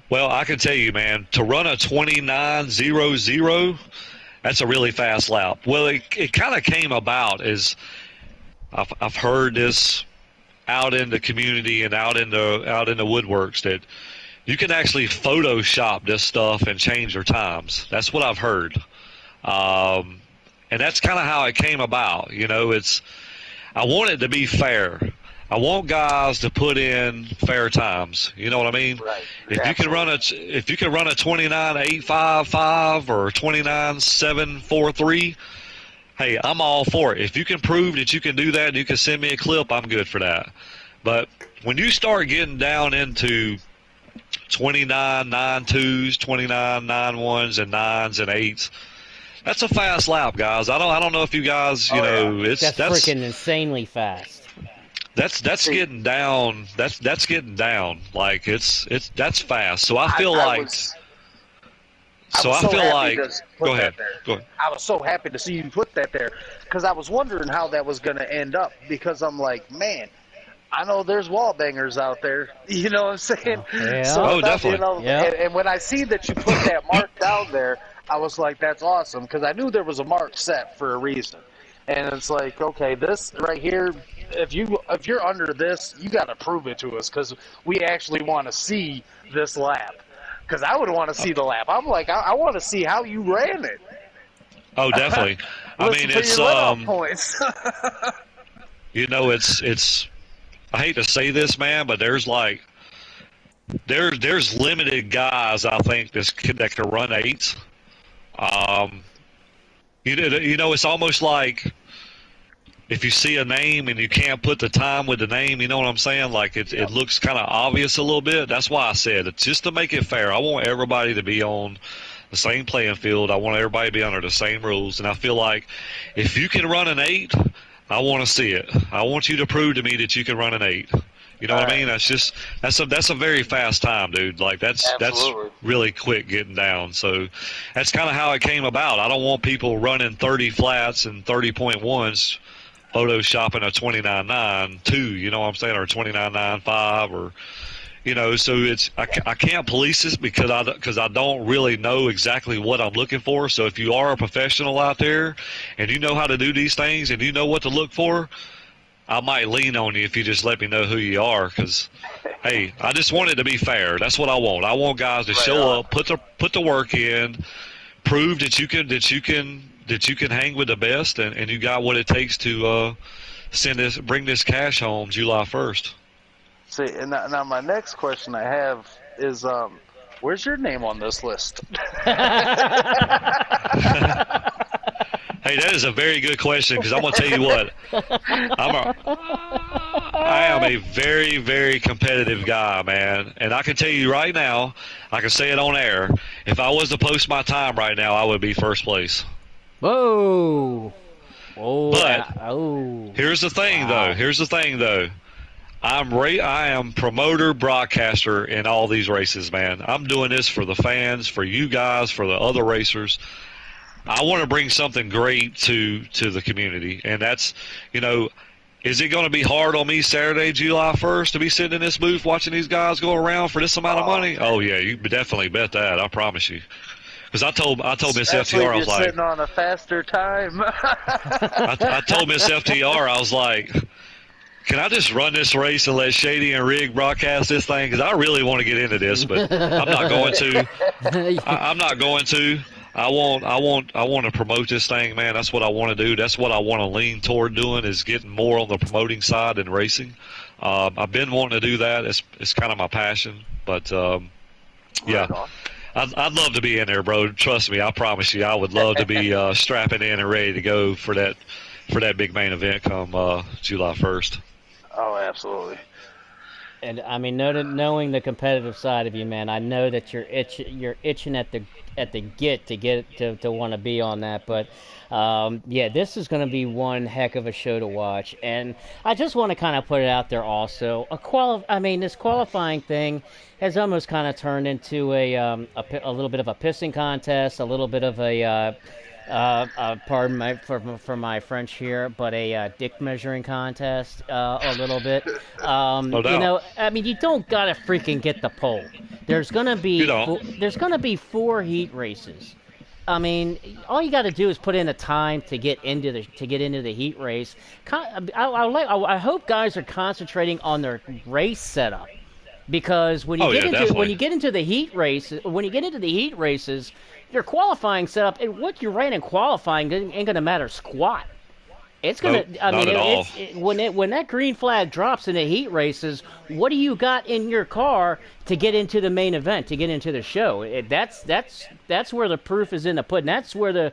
Speaker 2: Well, I can tell you, man, to run a 29.00, that's a really fast lap. Well, it kind of came about as I've heard this out in the community and out in the woodworks that you can actually Photoshop this stuff and change your times. That's what I've heard. And that's kind of how it came about. You know, I want it to be fair. I want guys to put in fair times. You know what I mean?
Speaker 3: Right.
Speaker 2: If you can run a 29.855 or 29.743, hey, I'm all for it. If you can prove that you can do that and you can send me a clip, I'm good for that. But when you start getting down into 29.92s, 29.91s, and 9s and 8s. That's a fast lap, guys. I don't know if you guys, that's
Speaker 1: freaking insanely fast.
Speaker 2: That's getting down. That's getting down. Like that's fast. So I feel like. Go ahead.
Speaker 3: I was so happy to see you put that there because I was wondering how that was going to end up because I'm like, man. I know there's wall bangers out there. You know what I'm saying?
Speaker 1: Yeah.
Speaker 3: So
Speaker 2: definitely.
Speaker 3: And when I see that you put that mark down there, I was like, that's awesome, because I knew there was a mark set for a reason. And it's like, okay, this right here, if you're under this, you got to prove it to us, because we actually want to see this lap. Because I would want to see the lap. I'm like, I want to see how you ran it.
Speaker 2: Oh, definitely. I mean, it's
Speaker 3: points.
Speaker 2: it's. I hate to say this, man, but there's limited guys I think that can run 8s. It's almost like if you see a name and you can't put the time with the name, you know what I'm saying? Like it looks kind of obvious a little bit. That's why I said it's just to make it fair. I want everybody to be on the same playing field. I want everybody to be under the same rules, and I feel like if you can run an 8. I want to see it. I want you to prove to me that you can run an 8. You know what I mean? That's a very fast time, dude. Like that's really quick getting down. So that's kind of how it came about. I don't want people running 30 flats and 30.1s, photoshopping a 29.9 you know what I'm saying, or 29.95 or. So I can't police this because I don't really know exactly what I'm looking for. So if you are a professional out there and you know how to do these things and you know what to look for, I might lean on you if you just let me know who you are. Because hey, I just want it to be fair. That's what I want. I want guys to show up, put the work in, prove that you can hang with the best, and you got what it takes to bring this cash home July 1st.
Speaker 3: See, and now my next question I have is, Where's your name on this list?
Speaker 2: Hey, that is a very good question because I'm gonna tell you what, I am a very, very competitive guy, man, and I can tell you right now, I can say it on air. If I was to post my time right now, I would be first place.
Speaker 1: Whoa. Oh,
Speaker 2: But
Speaker 1: oh.
Speaker 2: here's the thing,
Speaker 1: Wow.
Speaker 2: though. Here's the thing, though. I am promoter, broadcaster in all these races, man. I'm doing this for the fans, for you guys, for the other racers. I want to bring something great to the community, and that's, you know, is it going to be hard on me Saturday, July 1st, to be sitting in this booth watching these guys go around for this amount of money? Oh yeah, you definitely bet that. I promise you. Because I told Miss
Speaker 3: Especially
Speaker 2: FTR,
Speaker 3: if
Speaker 2: I
Speaker 3: you're
Speaker 2: was like,
Speaker 3: sitting on a faster time.
Speaker 2: I told Miss FTR, I was like, can I just run this race and let Shady and Rig broadcast this thing? Because I really want to get into this, but I'm not going to. I'm not going to. I want to promote this thing, man. That's what I want to do. That's what I want to lean toward doing, is getting more on the promoting side than racing. I've been wanting to do that. It's kind of my passion, but yeah.
Speaker 3: Right on.
Speaker 2: I'd love to be in there, bro. Trust me, I promise you, I would love to be strapping in and ready to go for that big main event come July 1st.
Speaker 3: Oh, absolutely.
Speaker 1: And I mean, knowing the competitive side of you, man, I know that you're itching at the to want to be on that. But yeah, this is going to be one heck of a show to watch. And I just want to kind of put it out there also. I mean, this qualifying thing has almost kind of turned into a little bit of a pissing contest, a little bit of a pardon my for my French here, but a dick measuring contest a little bit.
Speaker 2: No
Speaker 1: You
Speaker 2: doubt.
Speaker 1: know, I mean, you don't gotta freaking get the pole.
Speaker 2: You don't.
Speaker 1: There's gonna be 4 heat races. I mean, all you got to do is put in the time to get into the heat race. I hope guys are concentrating on their race setup, because
Speaker 2: Oh yeah,
Speaker 1: when
Speaker 2: definitely.
Speaker 1: you get into the heat races, your qualifying setup and what you ran in qualifying ain't gonna matter squat. It's gonna.
Speaker 2: Nope,
Speaker 1: I
Speaker 2: not
Speaker 1: mean,
Speaker 2: at all.
Speaker 1: when that green flag drops in the heat races, what do you got in your car to get into the main event, to get into the show? That's where the proof is in the pudding. That's where the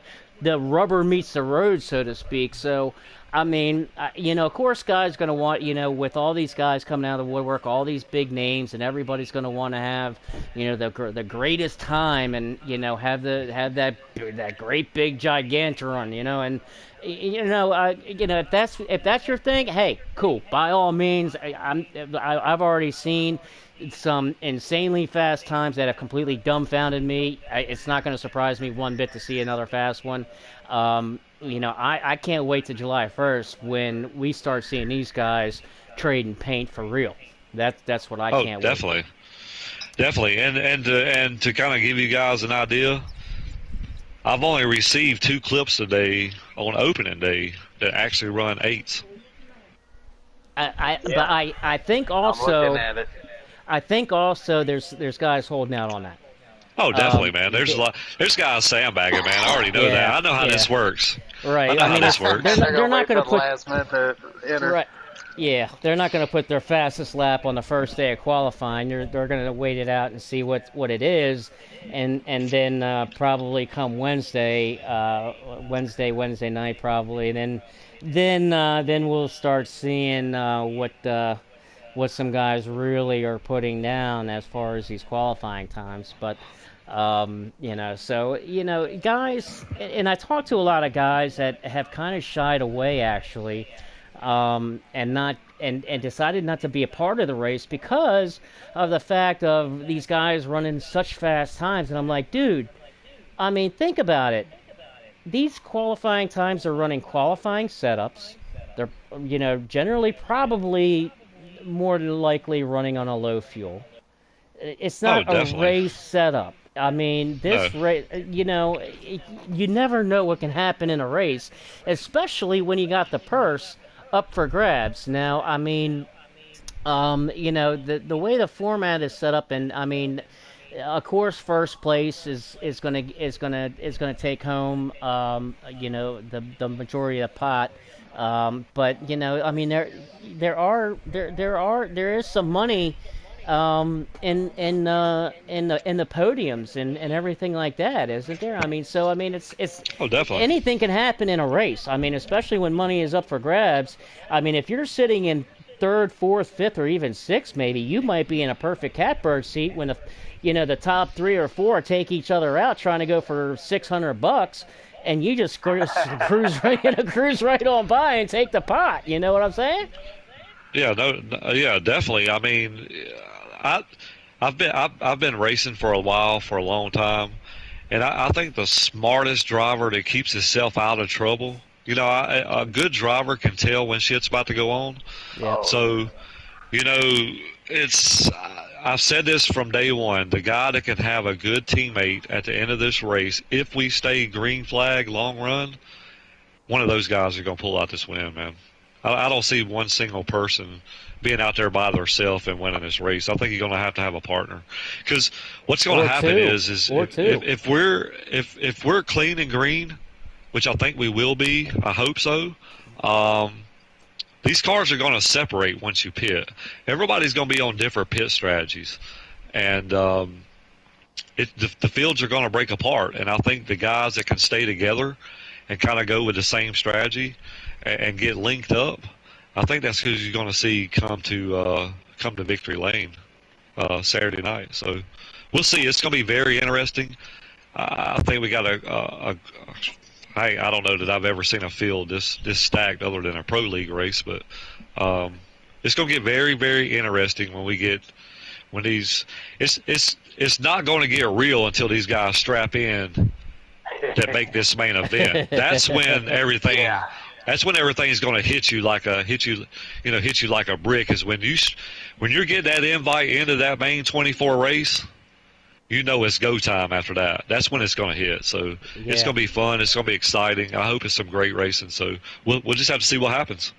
Speaker 1: rubber meets the road, so to speak. So, I mean, you know, of course, guys going to want, you know, with all these guys coming out of the woodwork, all these big names, and everybody's going to want to have, you know, the greatest time, and you know, have that great big giganturon, you know, and you know, if that's your thing, hey, cool. By all means, I've already seen some insanely fast times that have completely dumbfounded me. It's not going to surprise me one bit to see another fast one. You know, I can't wait to July 1st when we start seeing these guys trading paint for real. That's what I
Speaker 2: Oh,
Speaker 1: can't wait for.
Speaker 2: definitely, definitely. And to kind of give you guys an idea, I've only received 2 clips today on opening day that actually run eights.
Speaker 1: But
Speaker 3: Yeah.
Speaker 1: I think
Speaker 3: I'm looking
Speaker 1: also
Speaker 3: at it.
Speaker 1: there's guys holding out on that.
Speaker 2: Oh, definitely,
Speaker 1: Um,
Speaker 2: man. There's a lot. There's guys sandbagging, man. I already know that.
Speaker 1: yeah,
Speaker 2: I know how
Speaker 1: yeah,
Speaker 2: this works. I
Speaker 1: right.
Speaker 2: know
Speaker 1: I
Speaker 2: how
Speaker 1: mean,
Speaker 2: this
Speaker 1: they're
Speaker 2: works.
Speaker 1: not, they're not
Speaker 3: Wait
Speaker 1: going
Speaker 3: for
Speaker 1: to
Speaker 3: the
Speaker 1: put
Speaker 3: last minute to enter.
Speaker 1: right. Yeah, they're not going to put their fastest lap on the first day of qualifying. They're going to wait it out and see what it is, and then probably come Wednesday night probably, and then we'll start seeing what some guys really are putting down as far as these qualifying times. But you know, so you know, guys, and I talked to a lot of guys that have kind of shied away actually, and not and decided not to be a part of the race because of the fact of these guys running such fast times. And I'm like, dude, I mean, think about it. These qualifying times are running qualifying setups. They're, you know, generally probably more than likely running on a low fuel. It's
Speaker 2: Oh,
Speaker 1: not a
Speaker 2: definitely.
Speaker 1: race setup. I mean,
Speaker 2: No.
Speaker 1: this race, you know, you never know what can happen in a race, especially when you got the purse up for grabs. Now, I mean, you know, the way the format is set up, and I mean, of course, first place is gonna take home, you know, the majority of the pot. But you know, I mean, there is some money in the podiums and everything like that, isn't there? I mean, so I mean, it's
Speaker 2: Oh, definitely.
Speaker 1: anything can happen in a race. I mean, especially when money is up for grabs. I mean, if you're sitting in third, fourth, fifth, or even sixth, maybe you might be in a perfect catbird seat when the top three or four take each other out trying to go for $600, and you just cruise right on by and take the pot. You know what I'm saying?
Speaker 2: Yeah, no, yeah, definitely. I mean, I I've been racing for a while, for a long time, and I think the smartest driver that keeps himself out of trouble. A good driver can tell when shit's about to go on.
Speaker 1: Yep.
Speaker 2: So, you know, it's I've said this from day one. The guy that can have a good teammate at the end of this race, if we stay green flag long run, one of those guys are going to pull out this win, man. I don't see one single person being out there by themselves and winning this race. I think you're going to have a partner, because what's going to happen is
Speaker 1: Or two.
Speaker 2: if we're clean and green, which I think we will be, I hope so. These cars are going to separate once you pit. Everybody's going to be on different pit strategies, and the fields are going to break apart. And I think the guys that can stay together and kind of go with the same strategy and get linked up, I think that's who you're going to see come to victory lane Saturday night. So we'll see. It's going to be very interesting. I think we got I don't know that I've ever seen a field this stacked other than a pro league race, but it's going to get very, very interesting when these. It's not going to get real until these guys strap in that make this main event. That's when everything.
Speaker 3: Yeah.
Speaker 2: That's when everything's going to hit you like a brick. Is when you're getting that invite into that main 24 race. You know it's go time after that. That's when it's going to hit. So it's going to be fun. It's going to be exciting. I hope it's some great racing. So we'll just have to see what happens.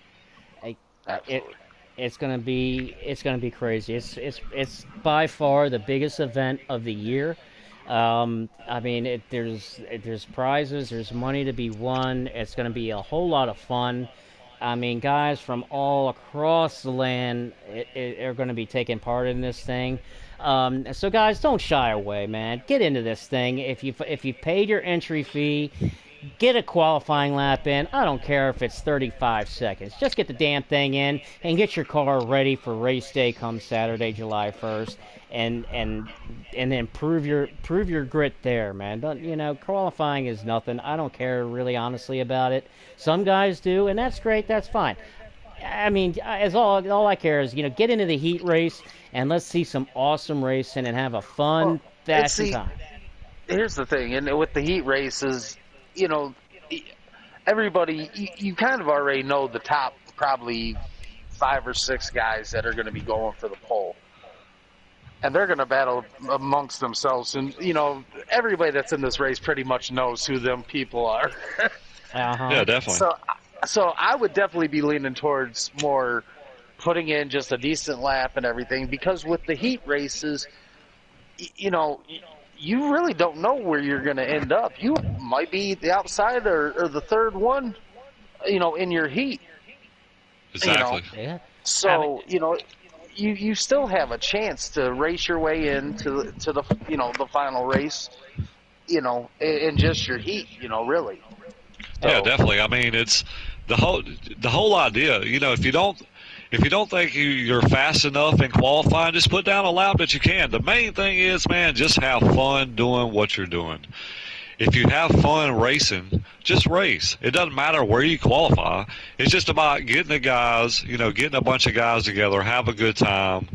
Speaker 1: It's gonna be crazy. It's by far the biggest event of the year. I mean, there's prizes, there's money to be won. It's gonna be a whole lot of fun. I mean, guys from all across the land are going to be taking part in this thing. So, guys, don't shy away, man. Get into this thing. If you paid your entry fee, get a qualifying lap in. I don't care if it's 35 seconds. Just get the damn thing in and get your car ready for race day come Saturday, July 1st, and then prove your grit there, man. Qualifying is nothing. I don't care really honestly about it. Some guys do, and that's great. That's fine. I mean, as all I care is, get into the heat race and let's see some awesome racing and have a fun, fast time.
Speaker 3: Here's the thing, and with the heat races, everybody, you kind of already know the top probably 5 or 6 guys that are going to be going for the pole. And they're going to battle amongst themselves. And, everybody that's in this race pretty much knows who them people are.
Speaker 2: Yeah, definitely.
Speaker 3: So I would definitely be leaning towards more putting in just a decent lap and everything, because with the heat races, you really don't know where you're going to end up. You might be the outside or the third one, in your heat.
Speaker 2: Exactly.
Speaker 1: Yeah.
Speaker 3: So, you still have a chance to race your way into the the final race, in just your heat, really. So,
Speaker 2: yeah, definitely. I mean, it's the whole idea. If you don't think you're fast enough in qualifying, just put down a lap that you can. The main thing is, man, just have fun doing what you're doing. If you have fun racing, just race. It doesn't matter where you qualify. It's just about getting the guys, getting a bunch of guys together, have a good time.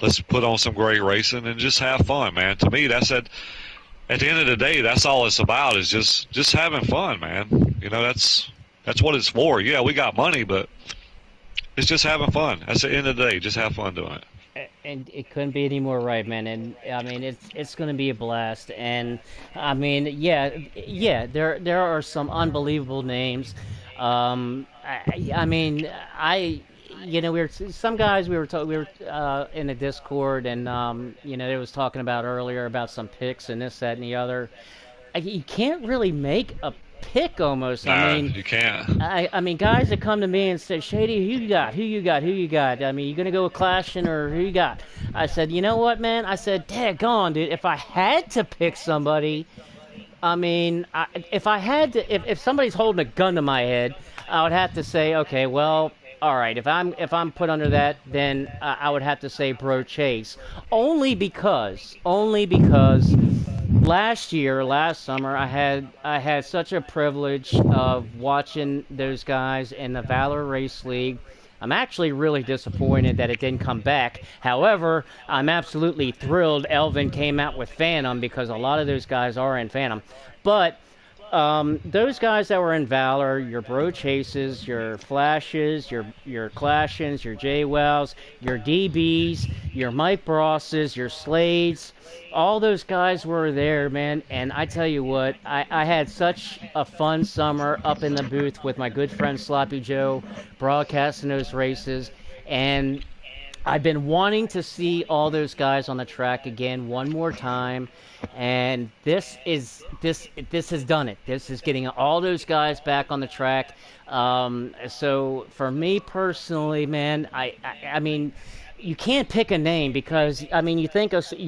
Speaker 2: Let's put on some great racing and just have fun, man. To me, that's it. At the end of the day, that's all it's about, is just having fun, man. That's what it's for. Yeah, we got money, but it's just having fun. That's the end of the day. Just have fun doing it.
Speaker 1: And it couldn't be any more right, man. And I mean, it's going to be a blast. And I mean, there are some unbelievable names. I mean, some guys we were in a Discord, and they was talking about earlier about some picks and this, that, and the other. You can't really make a pick almost.
Speaker 2: Nah,
Speaker 1: I mean,
Speaker 2: you can't.
Speaker 1: I mean, guys that come to me and say, Shady, who you got? Who you got? Who you got? I mean, you gonna go with Clashing or who you got? I said, you know what, man? I said, daggone, dude. If I had to pick somebody, I mean, if I had to, if somebody's holding a gun to my head, I would have to say, okay, well, all right. If I'm put under that, then I would have to say Bro Chase, only because last summer, I had such a privilege of watching those guys in the Valor Race League. I'm actually really disappointed that it didn't come back. However, I'm absolutely thrilled Elvin came out with Phantom because a lot of those guys are in Phantom. But those guys that were in Valor, your Bro Chases, your Flashes, your Clashins, your J-Wells, your DBs, your Mike Brosses, your Slades, all those guys were there, man. And I tell you what, I had such a fun summer up in the booth with my good friend Sloppy Joe, broadcasting those races. And I've been wanting to see all those guys on the track again one more time, and this has done it. This is getting all those guys back on the track. So for me personally, man, I mean, you can't pick a name because I mean you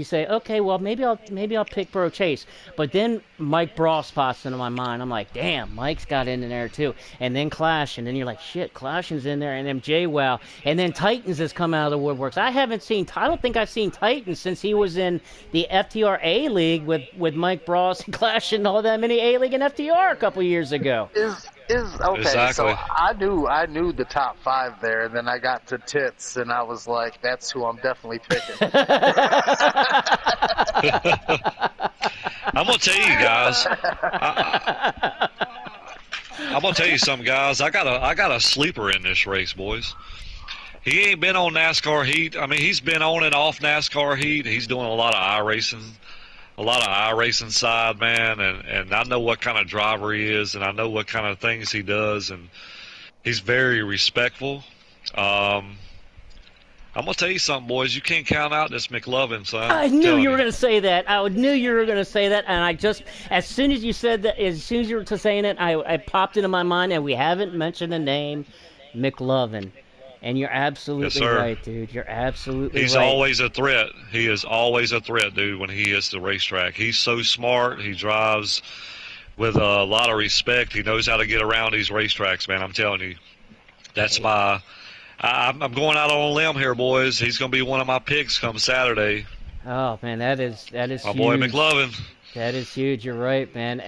Speaker 1: say okay, well maybe I'll pick Bro Chase, but then Mike Bross pops into my mind. I'm like, damn, Mike's got in there too, and then Clash, and then you're like, shit, Clashing's in there, and then JWoww, and then Titans has come out of the woodworks. I don't think I've seen Titans since he was in the FTR A League with Mike Bross and Clash and all that many A League and FTR a couple years ago.
Speaker 3: Is okay.
Speaker 2: Exactly.
Speaker 3: So I knew the top 5 there, and then I got to Tits, and I was like, that's who I'm definitely picking.
Speaker 2: I'm gonna tell you guys. I'm gonna tell you something, guys. I got a sleeper in this race, boys. He ain't been on NASCAR Heat. I mean, he's been on and off NASCAR Heat. He's doing a lot of iRacing side, man, and I know what kind of driver he is, and I know what kind of things he does, and he's very respectful. I'm gonna tell you something, boys. You can't count out this McLovin, son.
Speaker 1: I knew you were going to say that. I knew you were going to say that, and I just, as soon as you said that, as soon as you were saying it, I popped into my mind, and we haven't mentioned the name McLovin. And you're absolutely right, dude. You're absolutely right.
Speaker 2: He's always a threat. He is always a threat, dude, when he hits the racetrack. He's so smart. He drives with a lot of respect. He knows how to get around these racetracks, man. I'm telling you. That's my – I'm going out on a limb here, boys. He's going to be one of my picks come Saturday.
Speaker 1: Oh, man, that is
Speaker 2: my
Speaker 1: huge.
Speaker 2: boy McLovin.
Speaker 1: That is huge. You're right, man.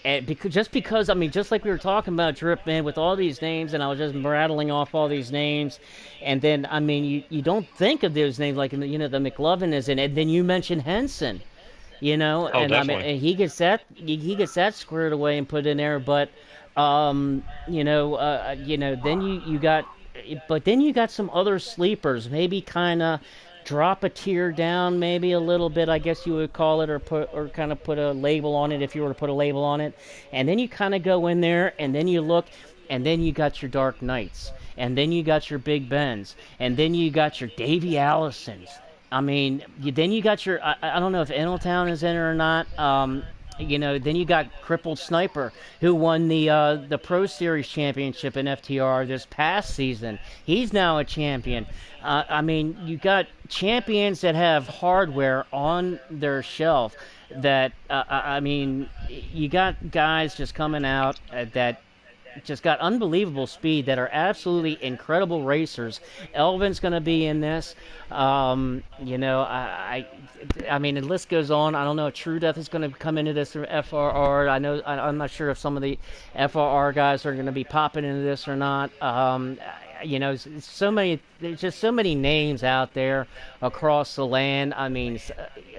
Speaker 1: And because I mean, just like we were talking about, Drip, man, with all these names, and I was just rattling off all these names, and then I mean, you don't think of those names like the McLovin is in it. Then you mention Henson, and
Speaker 2: definitely.
Speaker 1: I mean, and he gets that squared away and put in there, but then you got some other sleepers, maybe kind of drop a tier down, maybe a little bit, I guess you would call it, or kind of put a label on it if you were to put a label on it. And then you kind of go in there, and then you look, and then you got your Dark Knights, and then you got your Big Bens, and then you got your Davey Allisons. I mean, then you got your, I don't know if Eneltown is in it or not. Then you got Crippled Sniper, who won the Pro Series championship in FTR this past season. He's now a champion. I mean, you got champions that have hardware on their shelf that, I mean, you got guys just coming out that just got unbelievable speed that are absolutely incredible racers. Elvin's going to be in this. I mean, the list goes on. I don't know if True Death is going to come into this or FRR. I'm not sure if some of the FRR guys are going to be popping into this or not. There's just so many names out there across the land. I mean,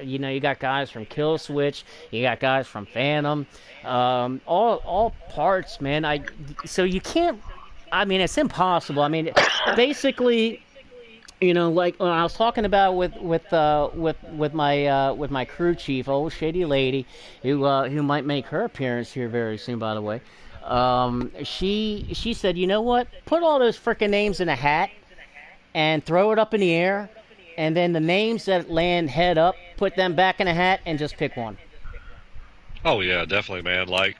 Speaker 1: you got guys from Kill Switch, you got guys from Phantom, all parts, man. So you can't. I mean, it's impossible. I mean, basically, like when I was talking about with my crew chief, old Shady Lady, who might make her appearance here very soon, by the way. She said, you know what? Put all those frickin' names in a hat and throw it up in the air, and then the names that land head up, put them back in a hat and just pick one.
Speaker 2: Oh yeah, definitely, man. Like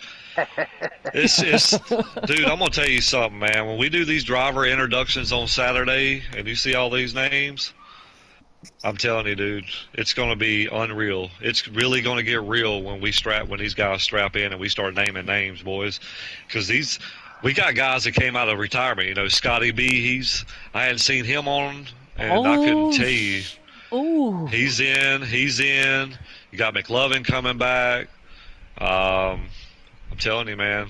Speaker 2: it's dude, I'm gonna tell you something, man. When we do these driver introductions on Saturday and you see all these names, I'm telling you, dude, it's gonna be unreal. It's really gonna get real when these guys strap in and we start naming names, boys. Because we got guys that came out of retirement. You know, Scotty B. I hadn't seen him on, and I couldn't
Speaker 1: Oh,
Speaker 2: tell you.
Speaker 1: ooh.
Speaker 2: He's in. He's in. You got McLovin coming back. I'm telling you, man.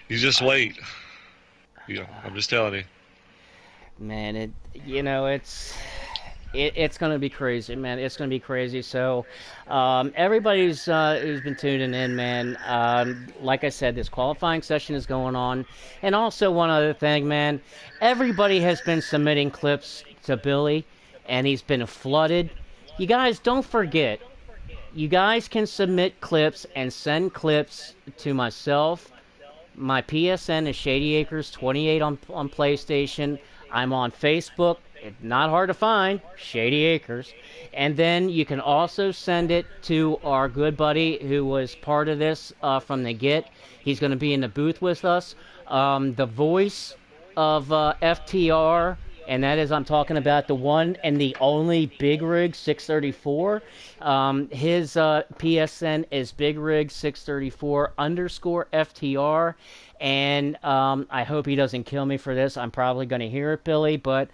Speaker 2: You just wait. Yeah, I'm just telling you.
Speaker 1: Man, it's gonna be crazy, man. It's gonna be crazy. So, everybody's who's been tuning in, man. Like I said, this qualifying session is going on, and also one other thing, man. Everybody has been submitting clips to Billy, and he's been flooded. You guys don't forget. You guys can submit clips and send clips to myself. My PSN is Shady Acres 28 on PlayStation. I'm on Facebook. It's not hard to find, Shady Acres. And then you can also send it to our good buddy who was part of this from the get. He's going to be in the booth with us. The voice of FTR, and that is, I'm talking about the one and the only Big Rig 634. His PSN is Big Rig 634 underscore FTR. And I hope he doesn't kill me for this. I'm probably going to hear it, Billy. But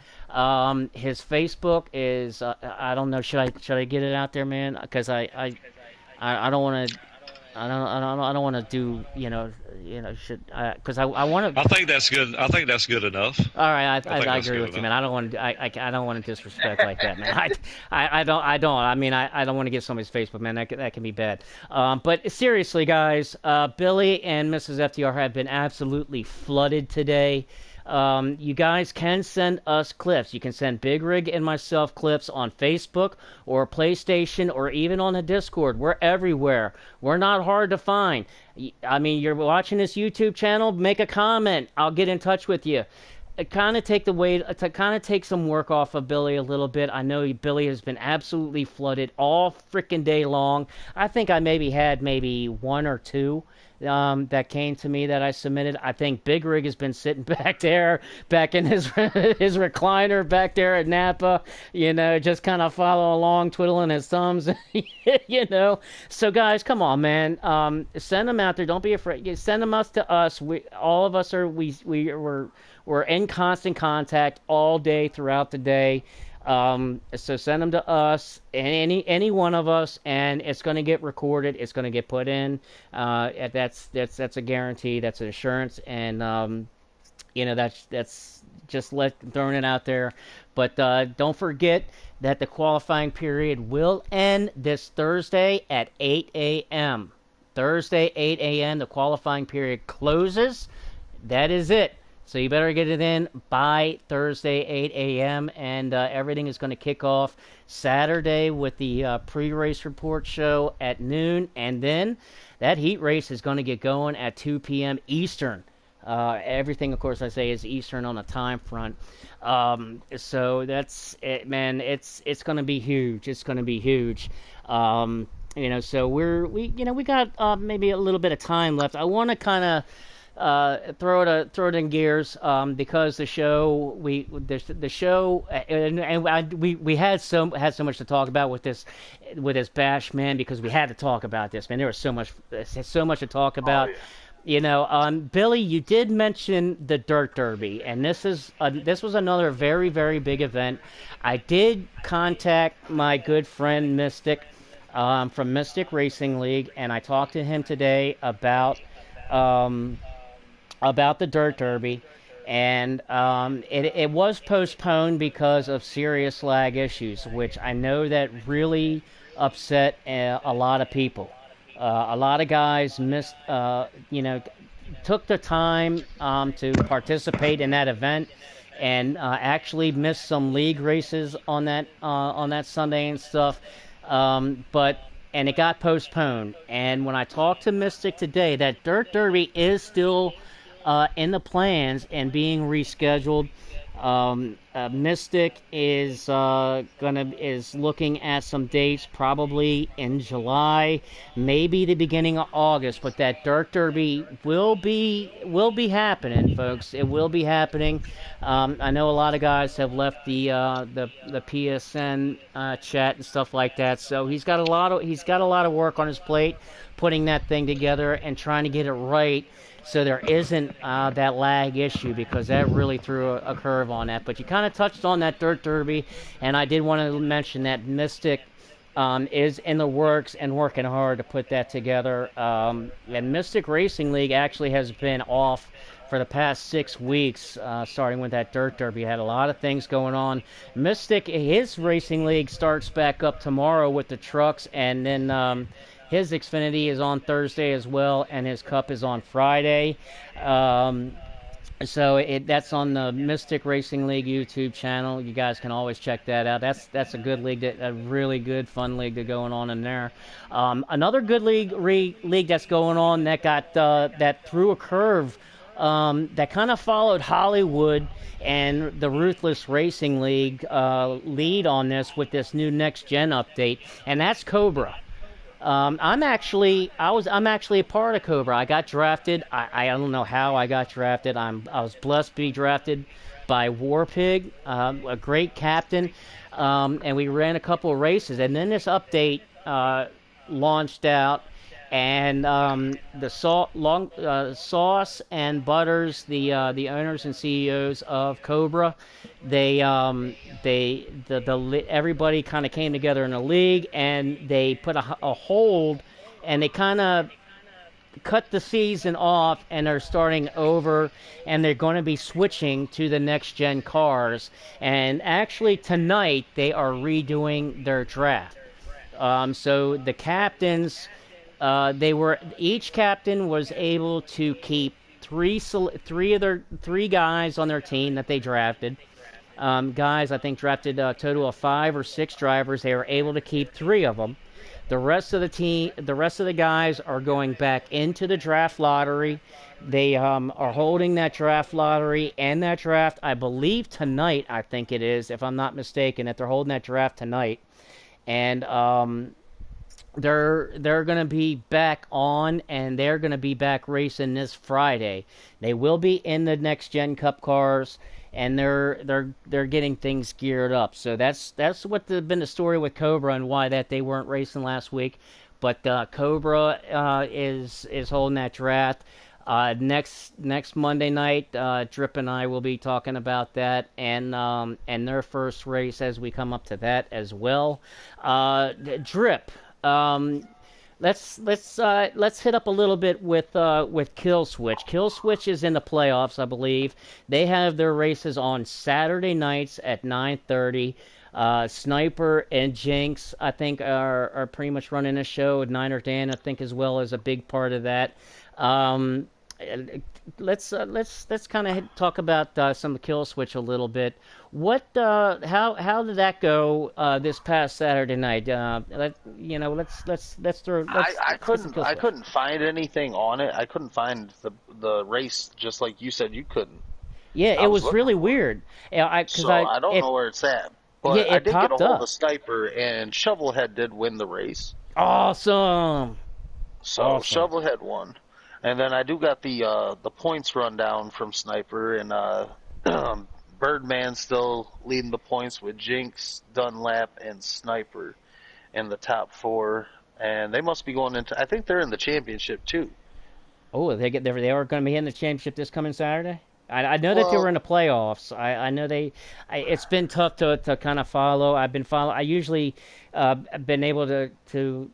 Speaker 1: his Facebook is I don't know. Should I get it out there, man? Because I don't want to. I don't want to do should because I want to.
Speaker 2: I think that's good. I think that's good enough.
Speaker 1: All right,
Speaker 2: I think
Speaker 1: I
Speaker 2: that's
Speaker 1: agree
Speaker 2: good
Speaker 1: with you,
Speaker 2: enough.
Speaker 1: man. I don't want to. I don't want to disrespect like that, man. I don't. I mean, I don't want to get somebody's Facebook, man. That can be bad. But seriously, guys, Billy and Mrs. FTR have been absolutely flooded today. You guys can send us clips. You can send Big Rig and myself clips on Facebook or PlayStation or even on the Discord. We're everywhere. We're not hard to find. I mean, you're watching this YouTube channel, make a comment. I'll get in touch with you. It kind of take the weight to kind of take some work off of Billy a little bit. I know Billy has been absolutely flooded all freaking day long. I think I had maybe one or two that came to me that I submitted. I think Big Rig has been sitting back there, back in his his recliner back there at Napa, just kind of follow along, twiddling his thumbs, So guys, come on, man, send them out there. Don't be afraid. You send them to us. All of us we're in constant contact all day throughout the day. So send them to us, any one of us, and it's going to get recorded. It's going to get put in. That's a guarantee. That's an assurance, and that's just throwing it out there. But don't forget that the qualifying period will end this Thursday at 8 a.m. Thursday 8 a.m. The qualifying period closes. That is it. So you better get it in by Thursday, 8 a.m., and everything is going to kick off Saturday with the pre-race report show at noon, and then that heat race is going to get going at 2 p.m. Eastern. Everything, of course, I say is Eastern on the time front. So that's it, man. It's going to be huge. It's going to be huge. So we got maybe a little bit of time left. I want to kind of throw it in gears because the show we had so much to talk about with this bash, man, because we had to talk about this, man. There was so much to talk about.
Speaker 3: Oh, yeah.
Speaker 1: Billy, you did mention the Dirt Derby, and this was another very, very big event. I did contact my good friend Mystic from Mystic Racing League, and I talked to him today about the Dirt Derby, and it was postponed because of serious lag issues, which I know that really upset a lot of people. A lot of guys took the time to participate in that event, and actually missed some league races on that Sunday and stuff. And it got postponed. And when I talked to Mystic today, that Dirt Derby is still in the plans and being rescheduled. Mystic is looking at some dates, probably in July, maybe the beginning of August. But that Dirt Derby will be happening, folks. It will be happening. I know a lot of guys have left the PSN chat and stuff like that. So he's got a lot of work on his plate, putting that thing together and trying to get it right so there isn't that lag issue, because that really threw a curve on that. But you kind of touched on that Dirt Derby, and I did want to mention that Mystic is in the works and working hard to put that together. And Mystic Racing League actually has been off for the past 6 weeks, starting with that Dirt Derby. Had a lot of things going on. Mystic, his racing league starts back up tomorrow with the trucks, and then his Xfinity is on Thursday as well, and his Cup is on Friday. So that's on the Mystic Racing League YouTube channel. You guys can always check that out. That's a good league, a really good, fun league that's going on in there. Another good league that's going on that threw a curve, that kind of followed Hollywood and the Ruthless Racing League lead on this with this new next gen update, and that's Cobra. I'm actually a part of Cobra. I got drafted. I don't know how I got drafted. I was blessed to be drafted by Warpig, a great captain, and we ran a couple of races. And then this update launched out, and Sauce and Butters, the owners and CEOs of Cobra, everybody kind of came together in a league, and they put a hold, and they kind of cut the season off, and they're starting over, and they're going to be switching to the next gen cars. And actually tonight they are redoing their draft. So the captains, each captain was able to keep three guys on their team that they drafted. Guys, I think, drafted a total of 5 or 6 drivers. They were able to keep 3 of them. The rest of the guys are going back into the draft lottery. They are holding that draft lottery and that draft, I believe, tonight. I think it is, if I'm not mistaken, that they're holding that draft tonight. And they're going to be back on, and they're going to be back racing this Friday. They will be in the next gen Cup cars, and they're getting things geared up. So that's what been the story with Cobra, and why that they weren't racing last week. But Cobra is holding that draft. Next Monday night, Drip and I will be talking about that, and their first race as we come up to that as well. Drip, let's hit up a little bit with Kill Switch. Kill Switch is in the playoffs, I believe. They have their races on Saturday nights at 9:30. Sniper and Jinx, I think, are pretty much running a show. Niner Dan, I think, as well, as a big part of that. Let's kind of talk about some of Kill Switch a little bit. How did that go this past Saturday night? I
Speaker 3: couldn't find anything on it. I couldn't find the race, just like you said you couldn't.
Speaker 1: Yeah, it was really weird.
Speaker 3: I don't know where it's at. But
Speaker 1: yeah,
Speaker 3: I did get a hold
Speaker 1: up.
Speaker 3: of Sniper, and Shovelhead did win the race.
Speaker 1: Awesome.
Speaker 3: Shovelhead won. And then I do got the points rundown from Sniper, and Birdman still leading the points with Jinx, Dunlap, and Sniper in the top 4. And they must be going into, I think they're in the championship too.
Speaker 1: Oh, they are going to be in the championship this coming Saturday? I know that they were in the playoffs. I know it's been tough to kind of follow. I usually been able to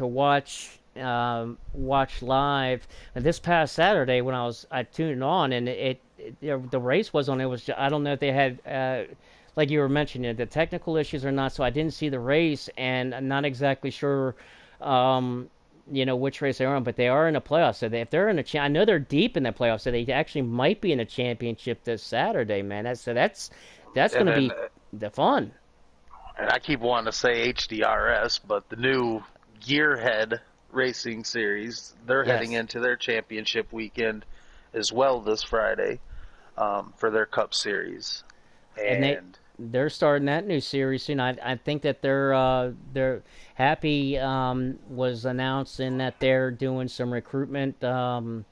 Speaker 1: watch live. And this past Saturday, when I tuned on, and the race was on. It was I don't know if they had like you were mentioning, the technical issues or not. So I didn't see the race, and I'm not exactly sure. Which race they're on, but they are in the playoffs. So if they're in the I know they're deep in the playoffs, so they actually might be in a championship this Saturday, man. That's going to be the fun.
Speaker 3: And I keep wanting to say HDRS, but the new Gearhead Racing Series, they're heading into their championship weekend as well this Friday. for their Cup Series.
Speaker 1: And
Speaker 3: And
Speaker 1: they're starting that new series soon. I think that they're happy was announcing that they're doing some recruitment tryouts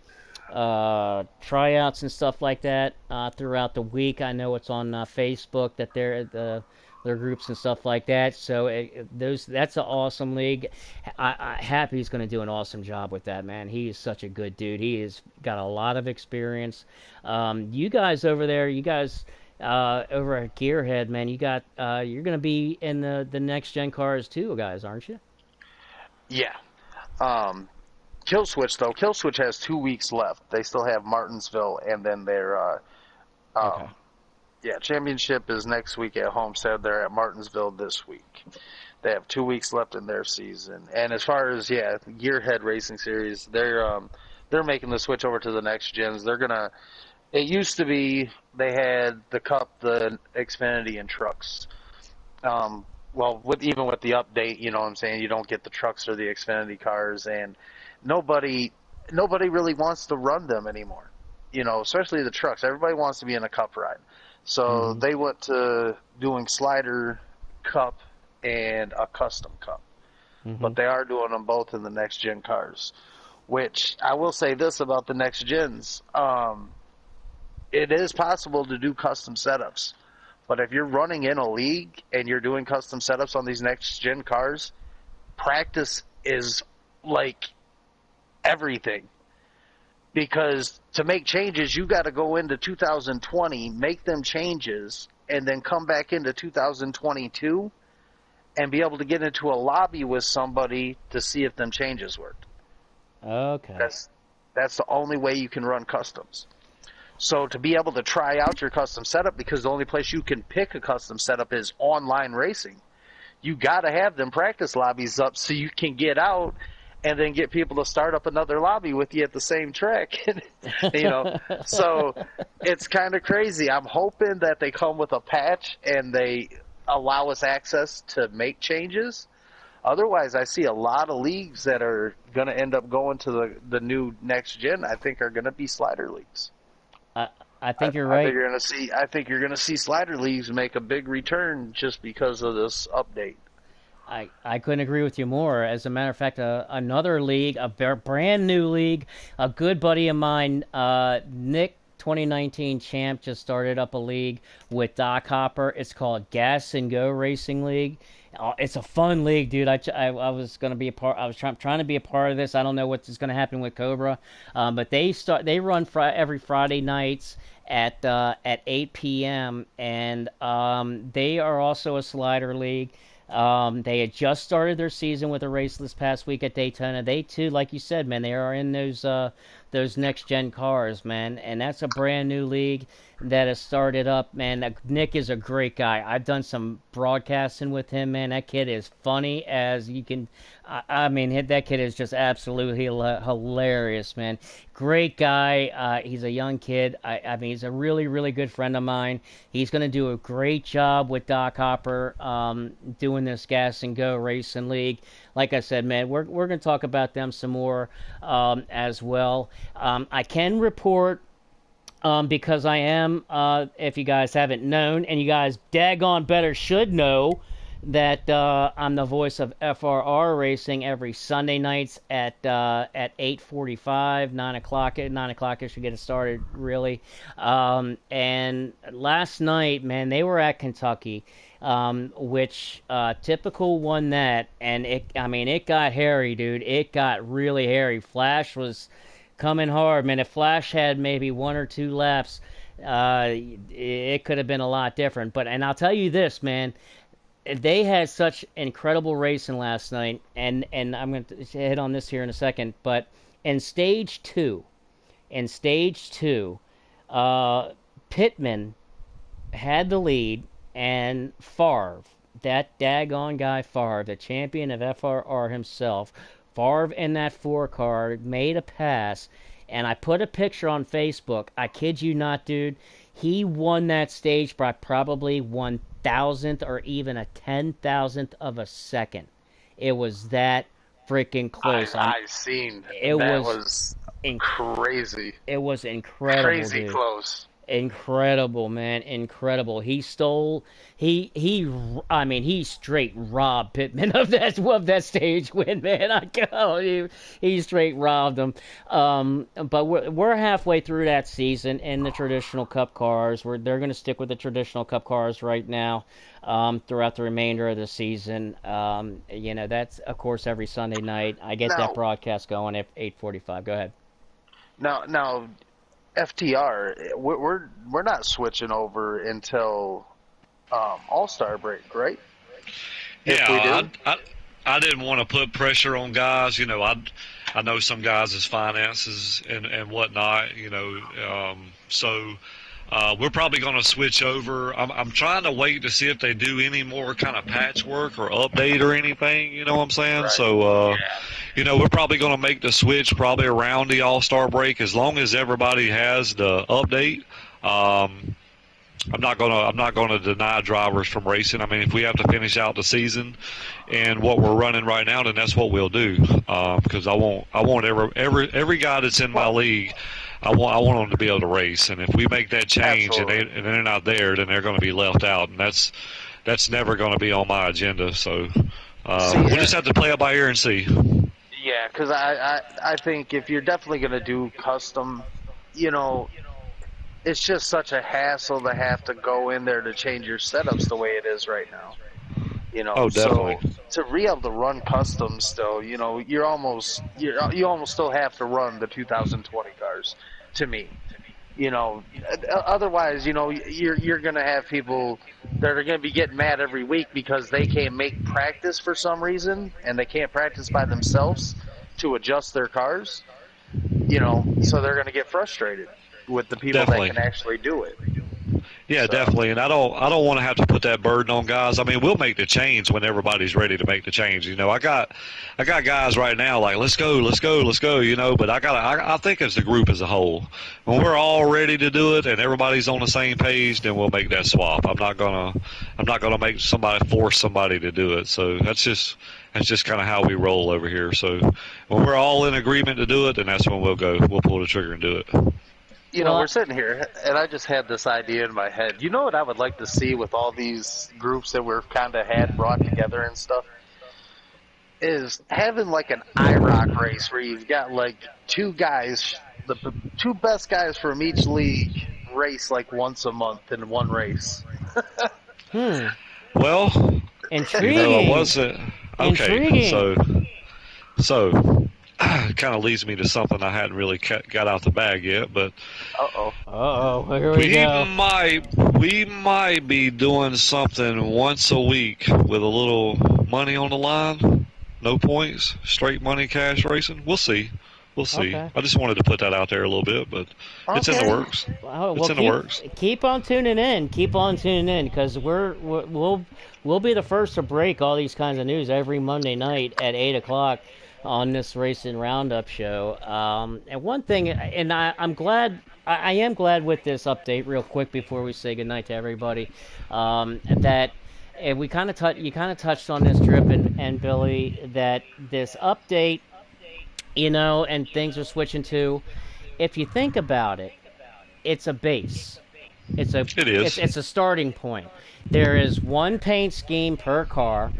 Speaker 1: and stuff like that throughout the week. I know it's on Facebook that they're their groups and stuff like that. So that's an awesome league. Happy's going to do an awesome job with that, man. He is such a good dude. He has got a lot of experience. You guys over there, you guys over at Gearhead, man, you're going to be in the next gen cars too, guys, aren't you?
Speaker 3: yeah, um, Kill Switch has 2 weeks left. They still have Martinsville, and then their
Speaker 1: Okay.
Speaker 3: championship is next week at Homestead. They're at Martinsville this week. They have 2 weeks left in their season. And as far as Gearhead Racing Series, they're making the switch over to the next gens. They're gonna. It used to be they had the Cup, the Xfinity, and trucks. Even with the update, you know what I'm saying, you don't get the trucks or the Xfinity cars, and nobody really wants to run them anymore. You know, especially the trucks. Everybody wants to be in a Cup ride. So they went to doing slider Cup and a custom Cup. But they are doing them both in the next gen cars. Which I will say this about the next gens. It is possible to do custom setups. But if you're running in a league and you're doing custom setups on these next gen cars, practice is like everything. Because to make changes, you got to go into 2020, make them changes, and then come back into 2022 and be able to get into a lobby with somebody to see if them changes worked.
Speaker 1: Okay.
Speaker 3: That's the only way you can run customs. So to be able to try out your custom setup, because the only place you can pick a custom setup is online racing, you got to have them practice lobbies up so you can get out and then get people to start up another lobby with you at the same track. So it's kind of crazy. I'm hoping that they come with a patch and they allow us access to make changes. Otherwise, I see a lot of leagues that are going to end up going to the new next gen. I think are going to be slider leagues.
Speaker 1: I think you're right.
Speaker 3: I think you're going to see slider leagues make a big return just because of this update.
Speaker 1: I couldn't agree with you more. As a matter of fact, another league, a brand new league, a good buddy of mine, Nick, 2019 champ, just started up a league with Doc Hopper. It's called Gas and Go Racing League. It's a fun league, dude. I was going to be a part. I was trying to be a part of this. I don't know what's going to happen with Cobra, but they run every Friday nights at 8 p.m. and they are also a slider league. They had just started their season with a race this past week at Daytona. They too, like you said, man, they are in those next gen cars, man, and that's a brand new league that has started up, man. Nick is a great guy. I've done some broadcasting with him, man. That kid is funny as you can. I mean, that kid is just absolutely hilarious, man. Great guy. He's a young kid. I mean, he's a really, really good friend of mine. He's going to do a great job with Doc Hopper doing this Gas and Go Racing League. Like I said, man, we're going to talk about them some more as well. I can report because I am, if you guys haven't known, and you guys daggone better should know, that I'm the voice of FRR Racing every Sunday nights at 8:45, 9 o'clock. At 9 o'clock, I should get it started, really. And last night, man, they were at Kentucky, which typical won that, and it got hairy, dude. It got really hairy. Flash was coming hard, man. If Flash had maybe one or two laps, it could have been a lot different. And I'll tell you this, man, they had such incredible racing last night, and I'm going to hit on this here in a second, but in stage two, Pittman had the lead, and Favre, that daggone guy Favre, the champion of FRR himself, Favre in that 4 car made a pass, and I put a picture on Facebook. I kid you not, dude. He won that stage by probably 1,000th or even a 10,000th of a second. It was that freaking close.
Speaker 3: I seen
Speaker 1: it.
Speaker 3: Was crazy.
Speaker 1: It was incredible,
Speaker 3: crazy
Speaker 1: dude.
Speaker 3: Close.
Speaker 1: Incredible, man, incredible. He straight robbed Pittman of that stage win, man. I go, he straight robbed him. But we're halfway through that season in the traditional Cup cars. They're going to stick with the traditional Cup cars right now, throughout the remainder of the season. That's of course every Sunday night. I get that
Speaker 3: Now,
Speaker 1: broadcast going at 8:45. Go ahead.
Speaker 3: now, FTR, we're not switching over until All Star break, right? If we
Speaker 2: Yeah,
Speaker 3: do,
Speaker 2: I didn't want to put pressure on guys. I know some guys' finances and whatnot. So we're probably going to switch over. I'm trying to wait to see if they do any more kind of patchwork or update or anything. You know what I'm saying?
Speaker 3: right?
Speaker 2: So,
Speaker 3: Yeah.
Speaker 2: we're probably going to make the switch probably around the All-Star break as long as everybody has the update. I'm not gonna deny drivers from racing. I mean, if we have to finish out the season and what we're running right now, then that's what we'll do. Because I want every guy that's in my league. I want them to be able to race, and if we make that change and
Speaker 3: Absolutely.
Speaker 2: they're not there, then they're going to be left out, and that's never going to be on my agenda. So
Speaker 3: See,
Speaker 2: we'll just have to play it by ear and see.
Speaker 3: yeah, because I think if you're definitely going to do custom, you know, it's just such a hassle to have to go in there to change your setups the way it is right now.
Speaker 2: Oh,
Speaker 3: So
Speaker 2: definitely,
Speaker 3: to be able to run custom still, you almost still have to run the 2020 cars to me. Otherwise, you're going to have people that are going to be getting mad every week because they can't make practice for some reason and they can't practice by themselves to adjust their cars. So they're going to get frustrated with the people that
Speaker 2: definitely.
Speaker 3: can actually do it.
Speaker 2: Yeah,
Speaker 3: So,
Speaker 2: definitely, and I don't want to have to put that burden on guys. I mean, we'll make the change when everybody's ready to make the change. I got guys right now like let's go, let's go, let's go. But I think as the group as a whole, when we're all ready to do it and everybody's on the same page, then we'll make that swap. I'm not gonna make somebody force somebody to do it. So that's just kind of how we roll over here. So when we're all in agreement to do it, then that's when we'll go. We'll pull the trigger and do it.
Speaker 1: Well,
Speaker 3: we're sitting here, and I just had this idea in my head. You know what I would like to see with all these groups that we're kind of had brought together and stuff? Is having like an IROC race where you've got like two guys, the two best guys from each league race like once a month in one race.
Speaker 1: hmm,
Speaker 2: Well, I
Speaker 1: intriguing,
Speaker 2: wasn't okay.
Speaker 1: intriguing.
Speaker 2: So kind of leads me to something I hadn't really got out the bag yet, but
Speaker 3: Uh-oh.
Speaker 1: Uh-oh, here we
Speaker 2: we
Speaker 1: go.
Speaker 2: might be doing something once a week with a little money on the line, no points, straight money cash racing. We'll see. We'll see.
Speaker 1: Okay.
Speaker 2: I just wanted to put that out there a little bit, but it's in the
Speaker 3: Okay.
Speaker 2: works.
Speaker 1: Well,
Speaker 2: It's in the works.
Speaker 1: keep on tuning in. Keep on tuning in because we'll be the first to break all these kinds of news every Monday night at 8 o'clock on this Racing Roundup show. And one thing, and I'm glad. I am glad with this update, real quick before we say goodnight to everybody, that and you kind of touched on this, Trip and Billy, that this update, and things are switching to. If you think about it, it's a base.
Speaker 2: It is.
Speaker 1: It's a starting point. There is one paint scheme per car.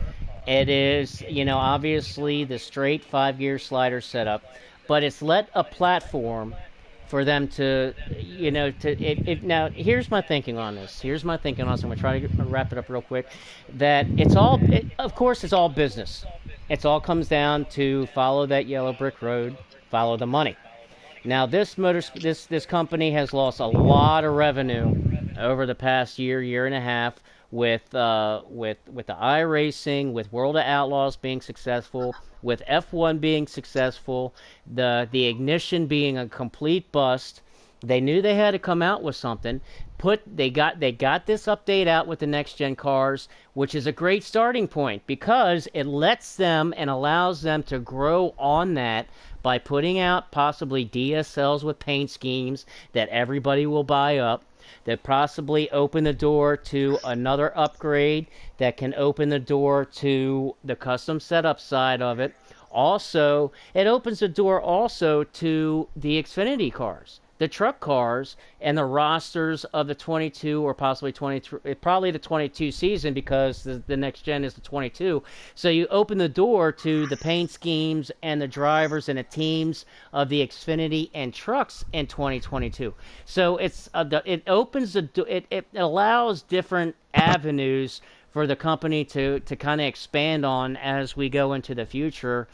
Speaker 1: It is, obviously the straight 5 gear slider setup, but it's let a platform for them to, now here's my thinking on this. I'm going to try to wrap it up real quick. That of course, it's all business. It all comes down to follow that yellow brick road, follow the money. Now, this company has lost a lot of revenue over the past year and a half with the iRacing, with World of Outlaws being successful, with F1 being successful, the Ignition being a complete bust. They knew they had to come out with something. They got this update out with the next gen cars, which is a great starting point because it lets them and allows them to grow on that by putting out possibly DSLs with paint schemes that everybody will buy up, that possibly open the door to another upgrade that can open the door to the custom setup side of it. Also, it opens the door also to the Xfinity cars the truck cars and the rosters of the 22 or possibly 23, probably the 22 season because the next gen is the 22. So you open the door to the paint schemes and the drivers and the teams of the Xfinity and trucks in 2022. So it opens it allows different avenues for the company to kind of expand on as we go into the future,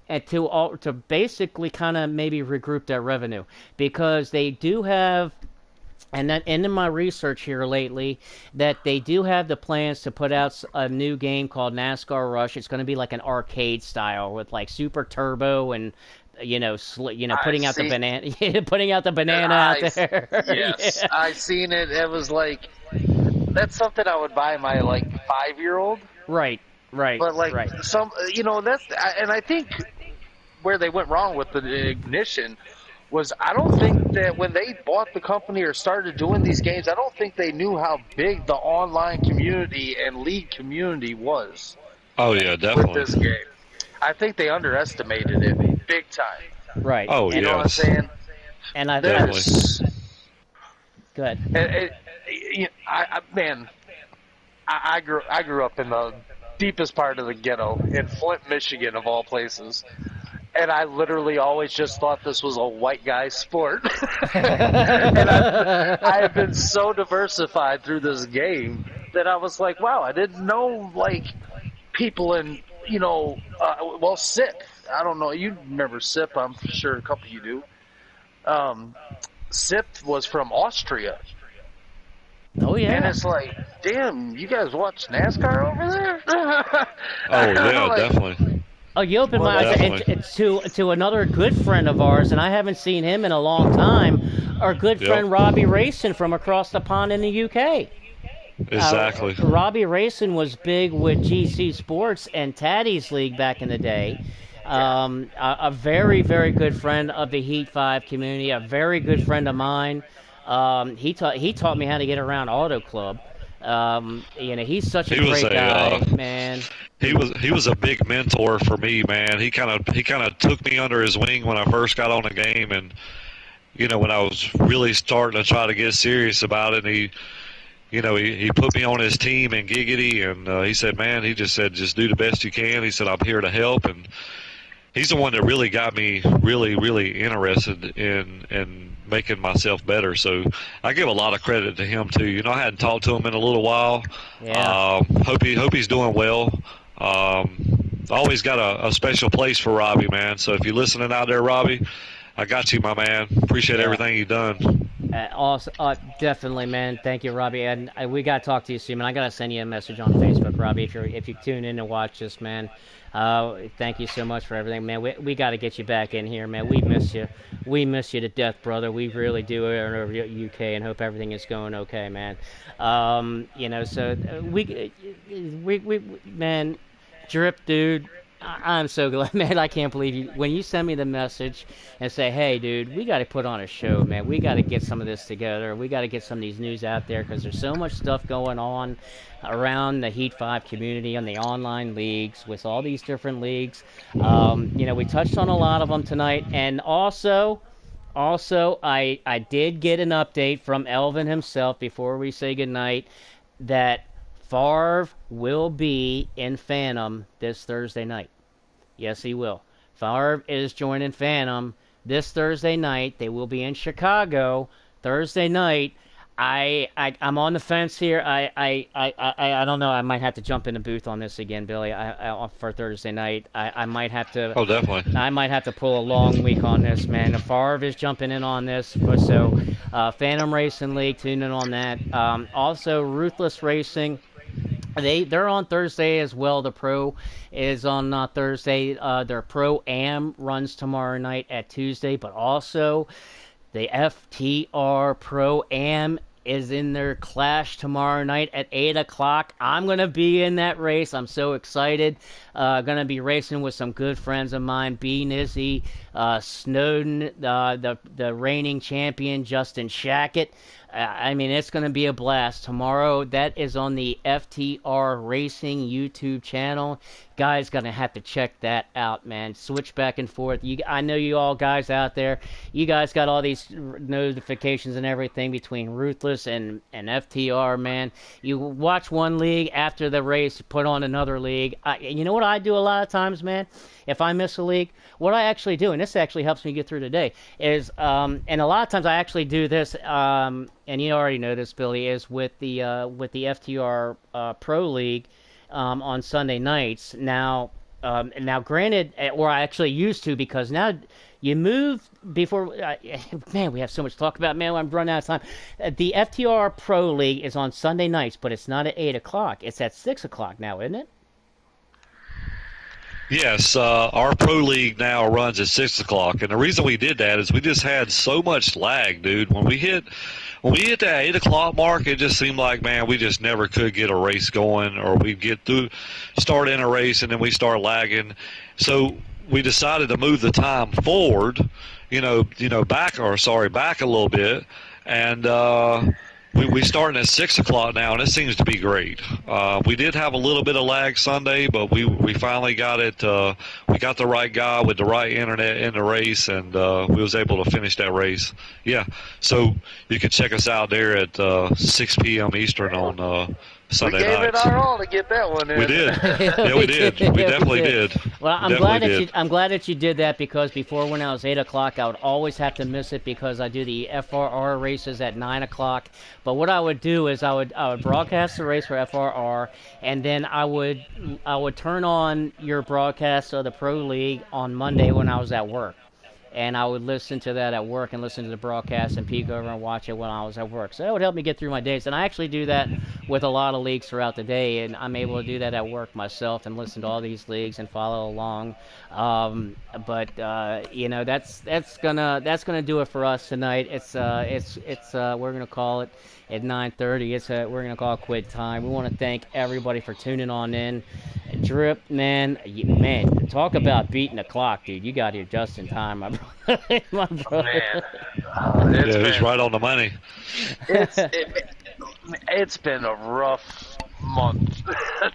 Speaker 1: and to basically kind of maybe regroup their revenue, because they do have, and in my research here lately, that they do have the plans to put out a new game called NASCAR Rush. It's going to be like an arcade style with like super turbo and putting out the banana, putting out the banana out there.
Speaker 3: Yes,
Speaker 1: Yeah.
Speaker 3: I seen it. It was like, that's something I would buy my like 5-year-old.
Speaker 1: Right, right,
Speaker 3: But like
Speaker 1: right.
Speaker 3: and I think where they went wrong with the ignition was, I don't think that when they bought the company or started doing these games, I don't think they knew how big the online community and league community was
Speaker 2: Oh yeah,
Speaker 3: with this
Speaker 2: definitely.
Speaker 3: game. I think they underestimated it big time.
Speaker 1: Right.
Speaker 2: Oh
Speaker 3: You know what I'm
Speaker 2: yes,
Speaker 3: saying?
Speaker 1: And
Speaker 2: definitely.
Speaker 3: There's,
Speaker 1: good.
Speaker 3: man, I grew up in the deepest part of the ghetto in Flint, Michigan, of all places. And I literally always just thought this was a white guy sport. And I have been so diversified through this game that I was like, wow, I didn't know, like, people in, SIP. I don't know. You remember SIP? I'm sure a couple of you do. SIP was from Austria.
Speaker 1: Oh
Speaker 3: And
Speaker 1: yeah.
Speaker 3: it's like, damn, you guys watch NASCAR over there?
Speaker 2: Oh yeah,
Speaker 3: Like,
Speaker 2: definitely.
Speaker 1: Oh, you opened
Speaker 3: well,
Speaker 1: my eyes
Speaker 2: Definitely.
Speaker 1: to another good friend of ours, and I haven't seen him in a long time. Our good
Speaker 2: Yep.
Speaker 1: friend Robbie Racing from across the pond in the UK.
Speaker 2: Exactly.
Speaker 1: Robbie Racing was big with GC Sports and Taddy's League back in the day.
Speaker 3: yeah.
Speaker 1: A very, very good friend of the Heat 5 community, a very good friend of mine. He taught me how to get around Auto Club. He's such a
Speaker 2: He was
Speaker 1: great
Speaker 2: a
Speaker 1: guy, man.
Speaker 2: he was a big mentor for me, man. He kind of took me under his wing when I first got on the game, and when I was really starting to try to get serious about it. He put me on his team in Giggity, and he said, man, he just said, just do the best you can. He said, I'm here to help, and he's the one that really got me really, really interested in making myself better. So I give a lot of credit to him too. I hadn't talked to him in a little while.
Speaker 1: Yeah.
Speaker 2: Hope he's doing well. Always got a special place for Robbie, man. So if you're listening out there, Robbie, I got you, my man. Appreciate
Speaker 1: Yeah.
Speaker 2: everything you've done.
Speaker 1: Also, definitely, man. Thank you, Robbie. And we gotta talk to you soon, man. I gotta send you a message on Facebook, Robbie. If you tune in and watch this, man. Thank you so much for everything, man. We gotta get you back in here, man. We miss you. We miss you to death, brother. We really do over UK, and hope everything is going okay, man. So man, Drip, dude. I'm so glad, man. I can't believe you. When you send me the message and say, hey, dude, we got to put on a show, man. We got to get some of this together. We got to get some of these news out there because there's so much stuff going on around the Heat 5 community and the online leagues with all these different leagues. We touched on a lot of them tonight. And also, I did get an update from Elvin himself before we say goodnight that Favre will be in Phantom this Thursday night. Yes, he will. Favre is joining Phantom this Thursday night. They will be in Chicago Thursday night. I'm on the fence here. I don't know. I might have to jump in the booth on this again, Billy. For Thursday night. I might have to.
Speaker 2: Oh, definitely.
Speaker 1: I might have to pull a long week on this, man. Favre is jumping in on this, so Phantom Racing League, tune in on that. Also, Ruthless Racing. They're on Thursday as well. The Pro is on Thursday. Their Pro Am runs tomorrow night at Tuesday, but also the FTR Pro Am is in their clash tomorrow night at 8 o'clock. I'm going to be in that race. I'm so excited. Going to be racing with some good friends of mine, B. Nizzy, Snowden, the reigning champion, Justin Shackett. It's going to be a blast tomorrow. That is on the FTR Racing YouTube channel. guys gonna have to check that out, man. Switch back and forth. I know you all guys out there. You guys got all these notifications and everything between Ruthless and FTR, man. You watch one league after the race, put on another league. You know what I do a lot of times, man? If I miss a league, what I actually do, and this actually helps me get through the day, is, and a lot of times I actually do this, and you already know this, Billy, is with the FTR Pro League on Sunday nights. Now, granted, or I actually used to, because now you move before. Man, we have so much to talk about. Man, I'm running out of time. The FTR Pro League is on Sunday nights, but it's not at 8 o'clock. It's at 6 o'clock now, isn't it?
Speaker 2: Yes, our pro league now runs at 6 o'clock, and the reason we did that is we just had so much lag, dude. When we hit that 8 o'clock mark, it just seemed like, man, we just never could get a race going, or we'd start in a race and then we start lagging. So we decided to move the time forward, back a little bit, and we starting at 6 o'clock now, and it seems to be great. We did have a little bit of lag Sunday, but we finally got it. We got the right guy with the right internet in the race, and we was able to finish that race. Yeah, so you can check us out there at 6 p.m. Eastern on Sunday nights.
Speaker 3: We gave it our all to get that one in.
Speaker 2: We did. Yeah, we did. We definitely did.
Speaker 1: Well, I'm glad that you did that, because before, when I was 8 o'clock, I would always have to miss it because I do the FRR races at 9 o'clock. But what I would do is I would broadcast the race for FRR, and then I would turn on your broadcast of the Pro League on Monday when I was at work. And I would listen to that at work and listen to the broadcast and peek over and watch it when I was at work. So that would help me get through my days. And I actually do that with a lot of leagues throughout the day, and I'm able to do that at work myself and listen to all these leagues and follow along. But that's gonna do it for us tonight. We're gonna call it at 9:30. We're gonna call it quit time. We want to thank everybody for tuning on in. Drip, man, talk about beating the clock, dude. You got here just in time, my brother. My brother.
Speaker 2: Man, it's right on the money.
Speaker 3: It's been a rough month,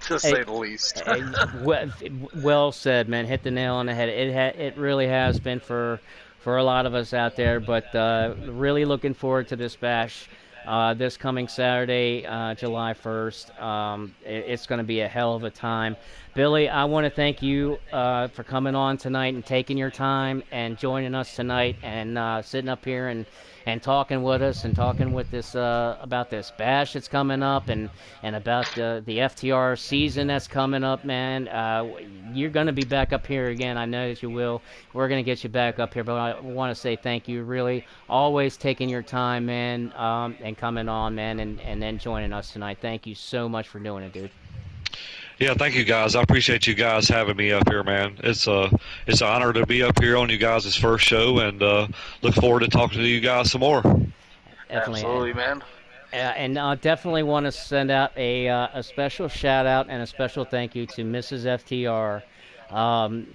Speaker 3: to say the least.
Speaker 1: Well said, man. Hit the nail on the head. It really has been for a lot of us out there, but really looking forward to this bash. This coming Saturday, July 1st. It's going to be a hell of a time. Billy, I want to thank you for coming on tonight and taking your time and joining us tonight and sitting up here and talking with us and talking with this about this bash that's coming up and about the FTR season that's coming up, man. You're going to be back up here again. I know that you will. We're going to get you back up here, but I want to say thank you, really, always taking your time, man, and coming on, man, and then joining us tonight. Thank you so much for doing it, dude.
Speaker 2: Yeah, thank you guys. I appreciate you guys having me up here, man. It's an honor to be up here on you guys' first show, and look forward to talking to you guys some more.
Speaker 1: Definitely.
Speaker 3: Absolutely, man.
Speaker 1: And I definitely want to send out a special shout out and a special thank you to Mrs. FTR,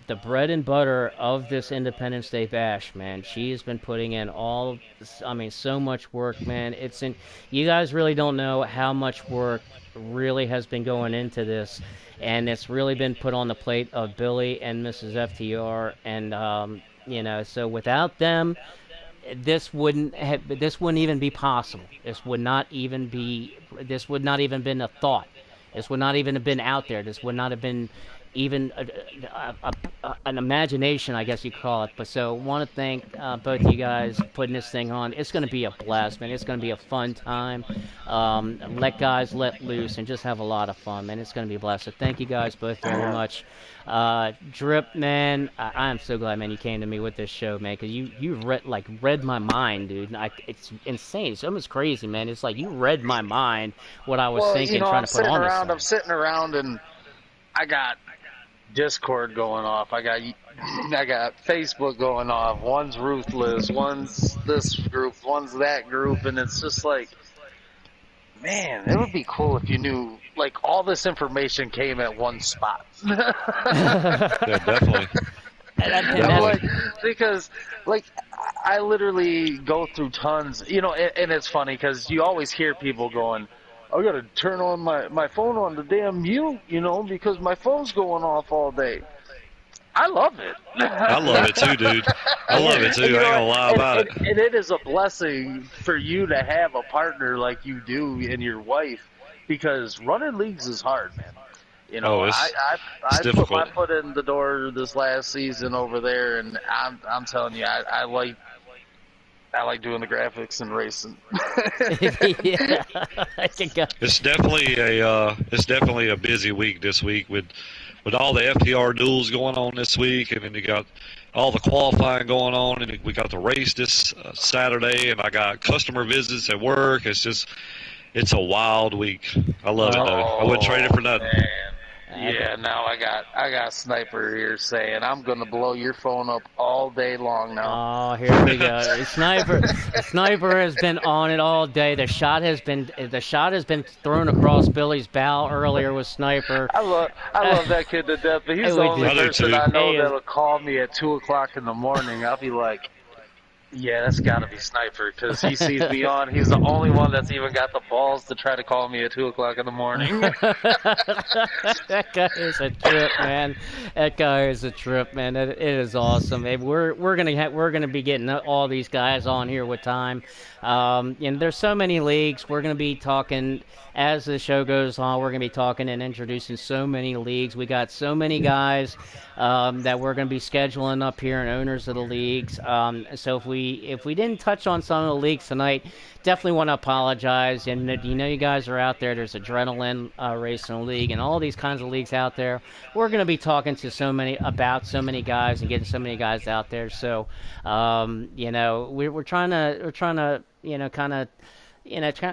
Speaker 1: the bread and butter of this Independence Day bash, man. She has been putting in so much work, man. You guys really don't know how much work really has been going into this, and it's really been put on the plate of Billy and Mrs. FTR, and so without them, this wouldn't even be possible. This would not even been a thought. This would not even have been out there. This would not have been even an imagination, I guess you call it. But so, want to thank both of you guys putting this thing on. It's going to be a blast, man. It's going to be a fun time. Let guys let loose and just have a lot of fun, man. It's going to be a blast. So thank you guys both very much. Drip, man, I am so glad, man, you came to me with this show, man, because you read my mind, dude. It's insane. It's almost crazy, man. It's like you read my mind, what I was thinking, trying to put on this thing.
Speaker 3: I'm sitting around, and I got Discord going off. I got Facebook going off. One's Ruthless, one's this group, one's that group, and it's just like, man, it would be cool if you knew, like, all this information came at one spot.
Speaker 2: Yeah, definitely.
Speaker 3: Because, like, I literally go through tons, and it's funny because you always hear people going, I gotta turn on my phone on the damn mute, because my phone's going off all day. I love it.
Speaker 2: I love it too, dude. I love it too. I ain't gonna lie about it.
Speaker 3: And it is a blessing for you to have a partner like you do and your wife, because running leagues is hard, man. I put
Speaker 2: difficult.
Speaker 3: my foot in the door this last season over there, and I'm telling you, I like doing the graphics and racing.
Speaker 1: Yeah, I think.
Speaker 2: It's definitely a busy week this week with all the FTR duels going on this week, and then you got all the qualifying going on, and we got the race this Saturday, and I got customer visits at work. It's a wild week. I love it though. I wouldn't trade it for nothing.
Speaker 3: Man. Yeah, now I got Sniper here saying I'm gonna blow your phone up all day long now.
Speaker 1: Oh, here we go. Sniper has been on it all day. The shot has been thrown across Billy's bow earlier with Sniper.
Speaker 3: I love that kid to death, but he's the only person I know that'll call me at 2:00 in the morning. I'll be like, yeah, that's got to be Sniper, because he sees me on. He's the only one that's even got the balls to try to call me at 2:00 in the morning.
Speaker 1: That guy is a trip, man. That guy is a trip, man. It is awesome. Hey, we're gonna be getting all these guys on here with time. And there's so many leagues. We're gonna be talking as the show goes on. We're gonna be talking and introducing so many leagues. We got so many guys that we're gonna be scheduling up here, and owners of the leagues. So if we didn't touch on some of the leagues tonight, definitely want to apologize. And you guys are out there. There's Adrenaline Racing League and all these kinds of leagues out there. We're going to be talking to about so many guys and getting so many guys out there. So we're trying to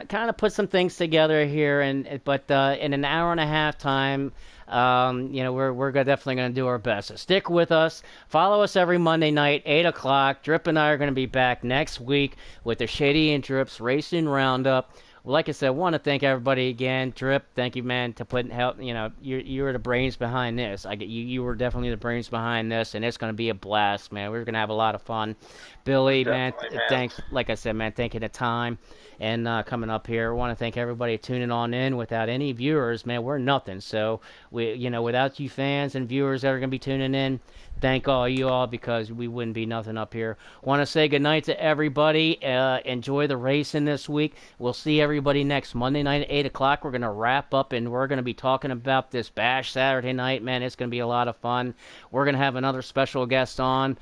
Speaker 1: kind of put some things together here, but in an hour and a half time. We're definitely going to do our best. So stick with us. Follow us every Monday night, 8 o'clock. Drip and I are going to be back next week with the Shady and Drips Racing Roundup. Like I said, I want to thank everybody again. Drip, thank you, man, to putting help. You were the brains behind this. You were definitely the brains behind this, and it's going to be a blast, man. We're going to have a lot of fun. Billy, man, thanks. Like I said, man, taking the time and coming up here. I want to thank everybody tuning on in. Without any viewers, man, we're nothing. So without you fans and viewers that are going to be tuning in, thank all you all, because we wouldn't be nothing up here. Want to say good night to everybody. Enjoy the racing this week. We'll see everybody next Monday night at 8 o'clock. We're going to wrap up, and we're going to be talking about this Bash Saturday night. Man, it's going to be a lot of fun. We're going to have another special guest on.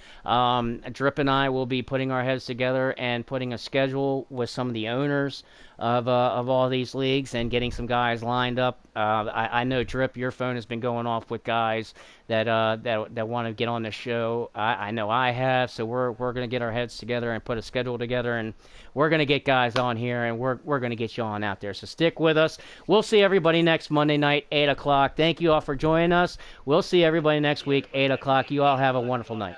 Speaker 1: Drip and I will be putting our heads together and putting a schedule with some of the owners of all these leagues and getting some guys lined up. I know, Drip, your phone has been going off with guys that want to get on the show. I know I have, so we're going to get our heads together and put a schedule together, and we're going to get guys on here, and we're going to get you on out there. So stick with us. We'll see everybody next Monday night, 8 o'clock. Thank you all for joining us. We'll see everybody next week, 8 o'clock. You all have a wonderful night.